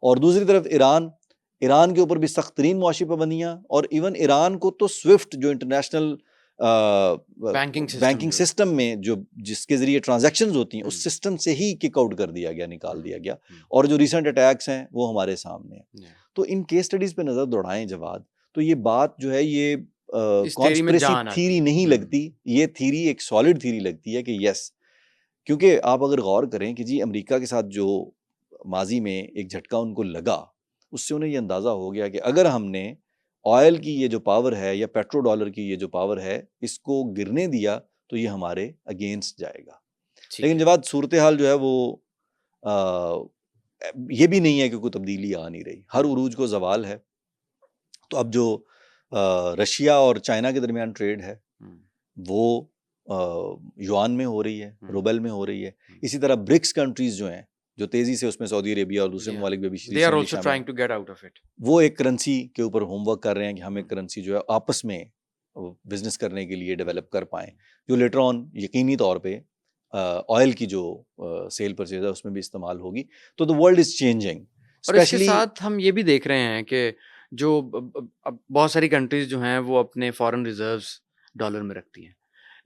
और दूसरी तरफ ईरान के ऊपर भी सख्त तरीन मुआशी पाबंदियां, और इवन ईरान को तो स्विफ्ट जो इंटरनेशनल बैंकिंग सिस्टम में जो जिसके जरिए ट्रांजैक्शंस होती हैं उस सिस्टम से ही किक आउट कर दिया गया, निकाल दिया गया। और जो रिसेंट अटैक्स हैं वो हमारे सामने हैं। तो इन केस स्टडीज पे नजर दौड़ाएं जवाद, तो ये बात जो है ये कॉन्स्पिरेसी थीरी नहीं लगती, ये थीरी एक सॉलिड थीरी लगती है कि यस, क्योंकि आप अगर गौर करें कि जी अमेरिका के साथ जो माजी में एक झटका उनको लगा, उससे उन्हें ये अंदाजा हो गया कि अगर हमने ऑयल की ये जो पावर है या पेट्रो डॉलर की ये जो पावर है इसको गिरने दिया तो ये हमारे अगेंस्ट जाएगा। लेकिन जब सूरत हाल जो है वो ये भी नहीं है कि कोई तब्दीली आ नहीं रही, हर उरूज को जवाल है। तो अब जो रशिया और चाइना के दरमियान ट्रेड है वो युआन में हो रही है, रूबल में हो रही है। इसी तरह ब्रिक्स कंट्रीज जो हैं जो तेजी से उसमें सऊदी अरेबिया और दूसरे ममालिक में भी they are also trying to get out of it, वो एक करेंसी के ऊपर होमवर्क कर रहे हैं कि हम एक करेंसी जो है आपस में बिजनेस करने के लिए डेवलप कर पाएं, जो लेटर ऑन यकीनी तौर पे ऑयल की जो सेल परचेज है उसमें भी इस्तेमाल होगी। तो द वर्ल्ड इज चेंजिंग। और इसके साथ हम ये भी देख रहे हैं कि जो बहुत सारी कंट्रीज जो हैं वो अपने फॉरेन रिजर्व्स डॉलर में रखती हैं,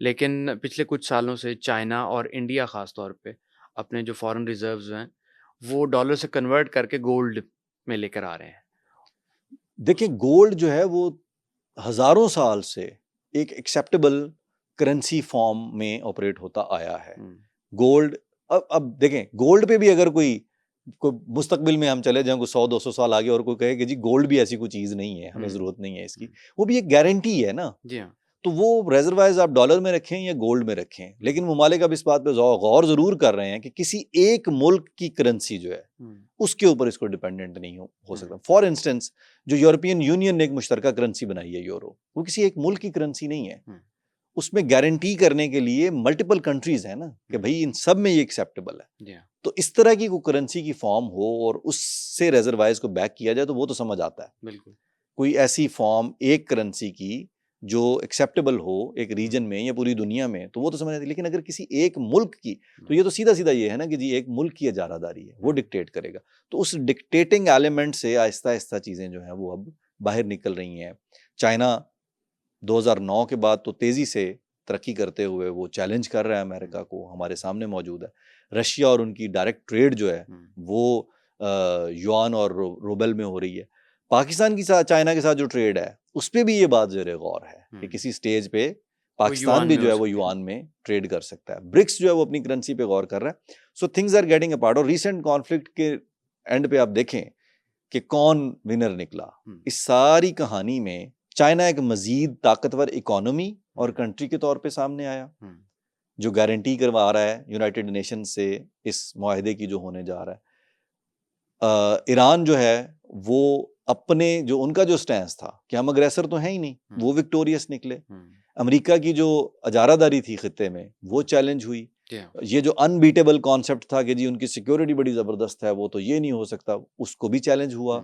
लेकिन पिछले कुछ सालों से चाइना और इंडिया ख़ास तौर पे अपने जो फॉरेन रिजर्व्स हैं वो डॉलर से कन्वर्ट करके गोल्ड में लेकर आ रहे हैं। देखिए गोल्ड जो है वो हजारों साल से एक एक्सेप्टेबल करेंसी फॉर्म में ऑपरेट होता आया है। गोल्ड अब देखें, गोल्ड पे भी अगर कोई मुस्तकबिल में हम चले जाएं 100-200 साल आगे और कोई कहे कि जी गोल्ड भी ऐसी कोई चीज नहीं है, हमें जरूरत नहीं है इसकी, वो भी एक गारंटी है ना। जी हाँ। तो वो रिजर्वायर्स आप डॉलर में रखें या गोल्ड में रखें, लेकिन ममालिक अब इस बात पे गौर जरूर कर रहे हैं कि किसी एक मुल्क की करेंसी जो है उसके ऊपर इसको डिपेंडेंट नहीं हो सकता। फॉर इंस्टेंस जो यूरोपियन यूनियन ने एक मुश्तरका करेंसी बनाई है यूरो, वो किसी एक मुल्क की करेंसी नहीं है। उसमें गारंटी करने के लिए मल्टीपल कंट्रीज है ना कि भाई इन सब में ये एक्सेप्टेबल है। तो इस तरह की कोई करेंसी की फॉर्म हो और उससे रिजर्वायर्स को बैक किया जाए तो वो तो समझ आता है। बिल्कुल कोई ऐसी फॉर्म एक करेंसी की जो एक्सेप्टेबल हो एक रीजन में या पूरी दुनिया में, तो वो तो समझ आती है। लेकिन अगर किसी एक मुल्क की, तो ये तो सीधा सीधा ये है ना कि जी एक मुल्क की इजारादारी है, वो डिक्टेट करेगा। तो उस डिक्टेटिंग एलिमेंट से आहिस्ता आहिस्ता चीज़ें जो हैं वो अब बाहर निकल रही हैं। चाइना 2009 के बाद तो तेज़ी से तरक्की करते हुए वो चैलेंज कर रहा है अमेरिका को, हमारे सामने मौजूद है। रशिया और उनकी डायरेक्ट ट्रेड जो है वो युआन और रूबल में हो रही है। पाकिस्तान की साथ चाइना के साथ जो ट्रेड है उस पर भी ये बात ज़ेरे गौर है कि किसी स्टेज पे पाकिस्तान भी जो है वो युआन में ट्रेड कर सकता है। ब्रिक्स जो है वो अपनी करेंसी पे गौर कर रहा है। So things are getting apart. और रिसेंट कॉन्फ्लिक्ट के एंड पे आप देखें कि कौन विनर निकला। इस सारी कहानी में चाइना एक मजीद ताकतवर इकोनॉमी और कंट्री के तौर पे सामने आया, जो गारंटी करवा रहा है यूनाइटेड नेशन से इस मुआहदे की जो होने जा रहा है। ईरान जो है वो अपने जो उनका जो स्टैंस था कि हम अग्रेसर तो हैं ही नहीं, वो विक्टोरियस निकले। अमेरिका की जो अजारादारी थी खित्ते में वो चैलेंज हुई। ये जो अनबीटेबल कॉन्सेप्ट था कि जी उनकी सिक्योरिटी बड़ी ज़बरदस्त है, वो तो ये नहीं हो सकता, उसको भी चैलेंज हुआ।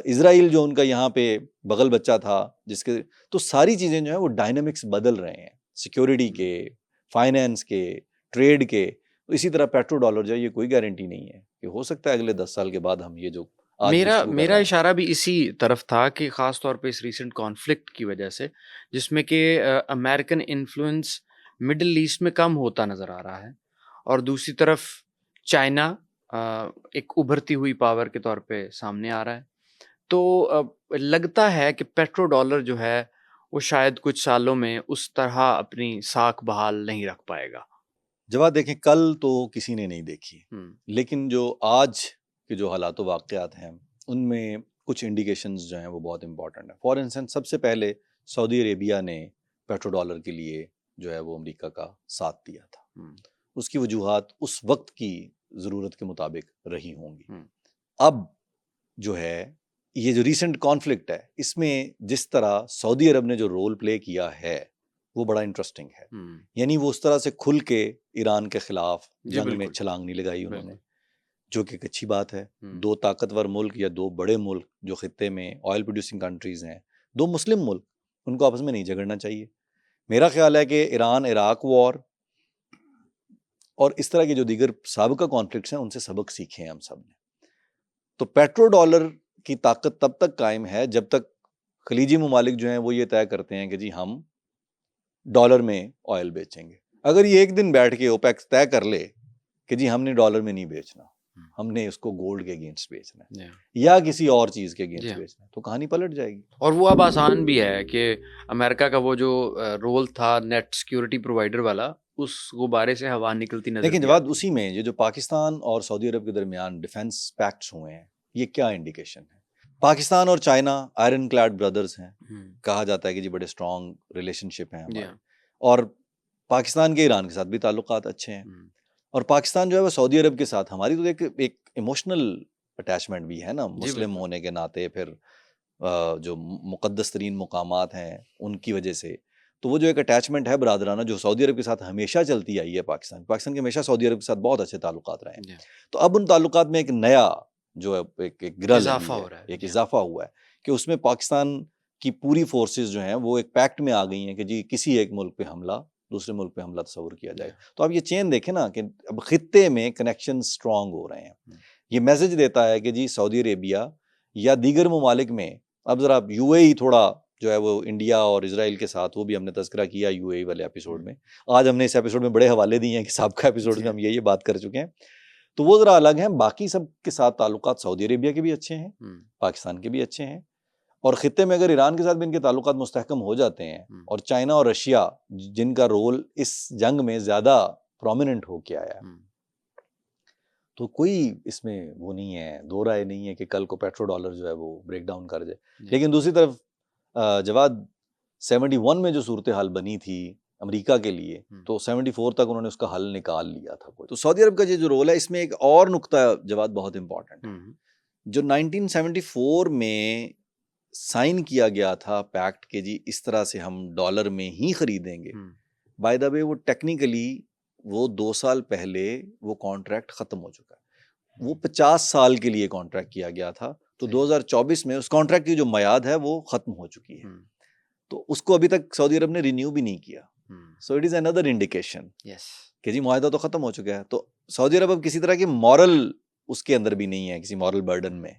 इजराइल जो उनका यहाँ पे बगल बच्चा था जिसके, तो सारी चीज़ें जो है वो डायनामिक्स बदल रहे हैं, सिक्योरिटी के, फाइनेंस के, ट्रेड के। तो इसी तरह पेट्रो डॉलर जो है ये कोई गारंटी नहीं है कि हो सकता है अगले 10 साल के बाद हम ये जो मेरा इशारा भी इसी तरफ था कि ख़ास तौर पे इस रीसेंट कॉन्फ्लिक्ट की वजह से, जिसमें कि अमेरिकन इन्फ्लुएंस मिडिल ईस्ट में कम होता नज़र आ रहा है और दूसरी तरफ चाइना एक उभरती हुई पावर के तौर पे सामने आ रहा है। तो लगता है कि पेट्रो डॉलर जो है वो शायद कुछ सालों में उस तरह अपनी साख बहाल नहीं रख पाएगा। जवाब देखें, कल तो किसी ने नहीं देखी, लेकिन जो आज के जो हालात वाक़यात हैं उनमें कुछ इंडिकेशंस जो हैं वो बहुत इंपॉर्टेंट है। फॉर इंस्टेंस सबसे पहले सऊदी अरेबिया ने पेट्रो डॉलर के लिए जो है वो अमेरिका का साथ दिया था। उसकी वजूहात उस वक्त की ज़रूरत के मुताबिक रही होंगी। अब जो है ये जो रीसेंट कॉन्फ्लिक्ट है इसमें जिस तरह सऊदी अरब ने जो रोल प्ले किया है वो बड़ा इंटरेस्टिंग है। यानी वो उस तरह से खुल के ईरान के खिलाफ जंग में छलांग नहीं लगाई उन्होंने, जो कि एक अच्छी बात है। दो ताकतवर मुल्क या दो बड़े मुल्क जो खित्ते में ऑयल प्रोड्यूसिंग कंट्रीज हैं, दो मुस्लिम मुल्क, उनको आपस में नहीं झगड़ना चाहिए। मेरा ख्याल है कि ईरान इराक वॉर और इस तरह के जो दीगर साबिका कॉन्फ्लिक्ट्स हैं उनसे सबक सीखे हैं हम सब ने। तो पेट्रो डॉलर की ताकत तब तक कायम है जब तक खलीजी ममालिक जो हैं वो ये तय करते हैं कि जी हम डॉलर में ऑयल बेचेंगे। अगर ये एक दिन बैठ के ओपेक तय कर ले कि जी हमने डॉलर में नहीं बेचना, हमने उसको गोल्ड के अगेंस्ट बेचना है या किसी और चीज के अगेंस्ट बेचना है, तो कहानी पलट जाएगी। और वो अब आसान भी है कि अमेरिका का वो जो रोल था नेट सिक्योरिटी प्रोवाइडर वाला, उस गुब्बारे से हवा निकलती नजर। लेकिन जवाब उसी में ये जो पाकिस्तान और सऊदी अरब के दरमियान डिफेंस पैक्ट्स हुए हैं, ये क्या इंडिकेशन है? पाकिस्तान और चाइना आयरन क्लैड ब्रदर्स हैं, कहा जाता है कि जी बड़े स्ट्रॉन्ग रिलेशनशिप हैं हमारे, और पाकिस्तान के ईरान के साथ भी ताल्लुकात अच्छे हैं, और पाकिस्तान जो है वो सऊदी अरब के साथ, हमारी तो एक इमोशनल अटैचमेंट भी है ना, मुस्लिम होने के नाते, फिर जो मुक़द्दस तरीन मुकामात हैं उनकी वजह से, तो वो जो एक अटैचमेंट है बरादराना जो सऊदी अरब के साथ हमेशा चलती आई है। पाकिस्तान के हमेशा सऊदी अरब के साथ बहुत अच्छे ताल्लुकात रहे हैं। तो अब उन ताल्लुकात में एक नया जो है एक गिरल इजाफा हो रहा है, एक इजाफा हुआ है कि उसमें पाकिस्तान की पूरी फोर्सेस जो हैं वो एक पैक्ट में आ गई हैं कि जी किसी एक मुल्क पे हमला, दूसरे मुल्क पे हमला तस्वुर किया जाए। तो अब ये चेन देखें ना कि अब खित्ते में कनेक्शन स्ट्रांग हो रहे हैं। ये मैसेज देता है कि जी सऊदी अरेबिया या दीगर ममालिक में, अब ज़रा यूएई थोड़ा जो है वो इंडिया और इजराइल के साथ, वो भी हमने तज़किरा किया यूएई वाले एपिसोड में। आज हमने इस एपिसोड में बड़े हवाले दिए हैं कि साबिक़ा एपिसोड में हम ये बात कर चुके हैं, तो वो ज़रा अलग हैं। बाकी सब के साथ ताल्लुकात सऊदी अरेबिया के भी अच्छे हैं, पाकिस्तान के भी अच्छे हैं, और ख़ित्ते में अगर ईरान के साथ भी इनके ताल्लुकात मुस्तहकम हो जाते हैं, और चाइना और रशिया जिनका रोल इस जंग में ज़्यादा प्रोमिनेंट हो के आया है, तो कोई इसमें वो नहीं है, दो राय नहीं है कि कल को पेट्रो डॉलर जो है वो ब्रेक डाउन कर जाए। लेकिन दूसरी तरफ जवाब 71 में जो सूरत हाल बनी थी अमेरिका के लिए, तो 74 तक उन्होंने उसका हल निकाल लिया था कोई। तो सऊदी अरब का ये जो रोल है, इसमें एक और नुक्ता जवाब बहुत इंपॉर्टेंट है। जो 1974 में साइन किया गया था पैक्ट के जी इस तरह से हम डॉलर में ही खरीदेंगे, बाय द वे वो टेक्निकली वो 2 साल पहले वो कॉन्ट्रैक्ट ख़त्म हो चुका है। वो 50 साल के लिए कॉन्ट्रैक्ट किया गया था, तो 2024 में उस कॉन्ट्रैक्ट की जो मयाद है वो ख़त्म हो चुकी है। तो उसको अभी तक सऊदी अरब ने रिन्यू भी नहीं किया। So it is another indication कि जी मुआहदा तो ख़त्म हो चुका है। तो सऊदी अरब अब किसी तरह की मॉरल उसके अंदर भी नहीं है, किसी मॉरल बर्डन में,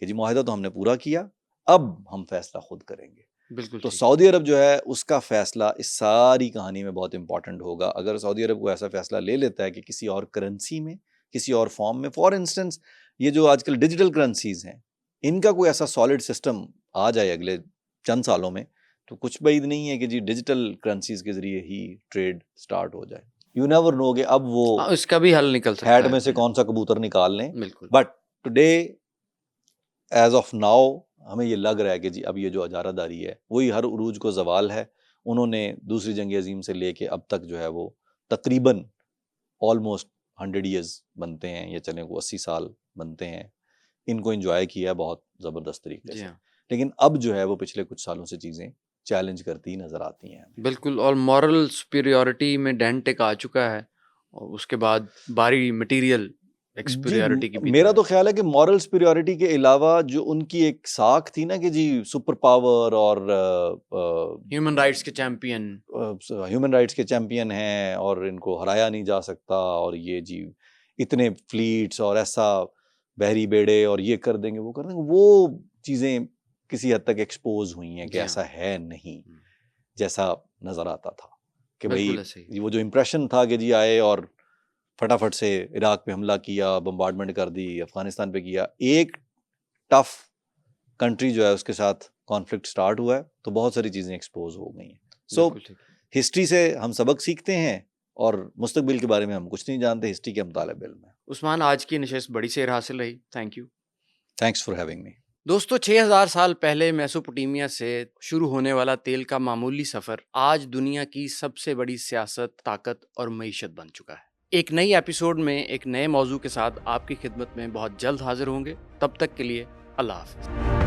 कि जी मुआहदा तो हमने पूरा किया, अब हम फैसला खुद करेंगे। बिल्कुल। तो सऊदी अरब जो है उसका फैसला इस सारी कहानी में बहुत इंपॉर्टेंट होगा। अगर सऊदी अरब को ऐसा फैसला ले लेता है कि किसी और करेंसी में, किसी और फॉर्म में, फॉर इंस्टेंस ये जो आजकल डिजिटल करेंसीज हैं, इनका कोई ऐसा सॉलिड सिस्टम आ जाए अगले चंद सालों में, तो कुछ बईद नहीं है कि जी डिजिटल करेंसीज के जरिए ही ट्रेड स्टार्ट हो जाए। यू नेवर नो कि अब वो इसका भी हल निकल सकता है, हैट में से कौन सा कबूतर निकाल लें। बिल्कुल। But today as of now हमें ये लग रहा है कि जी अब ये जो अजारादारी है वही हर उरूज को ज़वाल है। उन्होंने दूसरी जंग अजीम से लेके अब तक जो है वो तकरीबन ऑलमोस्ट 100 ईयर्स बनते हैं, या चलें वो 80 साल बनते हैं, इनको एंजॉय किया बहुत ज़बरदस्त तरीके जी से, हाँ, लेकिन अब जो है वो पिछले कुछ सालों से चीज़ें चैलेंज करती ही नज़र आती हैं। बिल्कुल। और मॉरल सुपीरियॉरिटी में डेंट एक आ चुका है और उसके बाद बारी मटीरियल जी, एक्सपीरियॉरिटी की भी तो मेरा है। तो ख्याल है कि मॉरल सुपीरियॉरिटी के अलावा जो उनकी एक साख थी ना कि जी सुपर पावर और ह्यूमन राइट्स के चैंपियन। ह्यूमन राइट्स के चैंपियन हैं और इनको हराया नहीं जा सकता, और ये जी इतने फ्लीट्स और ऐसा बहरी बेड़े और ये कर देंगे वो कर देंगे, वो चीज़ें किसी हद तक एक्सपोज हुई हैं कि जी हाँ। ऐसा है नहीं जैसा नज़र आता था। कि बिल्कुल भाई ऐसे ही। ये वो जो इम्प्रेशन था कि जी आए और फटाफट से इराक पे हमला किया, बम्बार्डमेंट कर दी, अफगानिस्तान पे किया, एक टफ कंट्री जो है उसके साथ कॉन्फ्लिक्ट स्टार्ट हुआ है तो बहुत सारी चीज़ें एक्सपोज हो गई हैं। सो बिल्कुल ठीक। हिस्ट्री से हम सबक सीखते हैं और मुस्तकबिल के बारे में हम कुछ नहीं जानते, हिस्ट्री के हम तालिब इल्म हैं। उस्मान, आज की नशिस्त बड़ी सेर हासिल रही। Thank you. Thanks for having me. दोस्तों, 6000 साल पहले मेसोपोटामिया से शुरू होने वाला तेल का मामूली सफर आज दुनिया की सबसे बड़ी सियासत, ताकत और मईशत बन चुका है। एक नई एपिसोड में एक नए मौजू के साथ आपकी खिदमत में बहुत जल्द हाजिर होंगे। तब तक के लिए अल्लाह हाफ़िज़।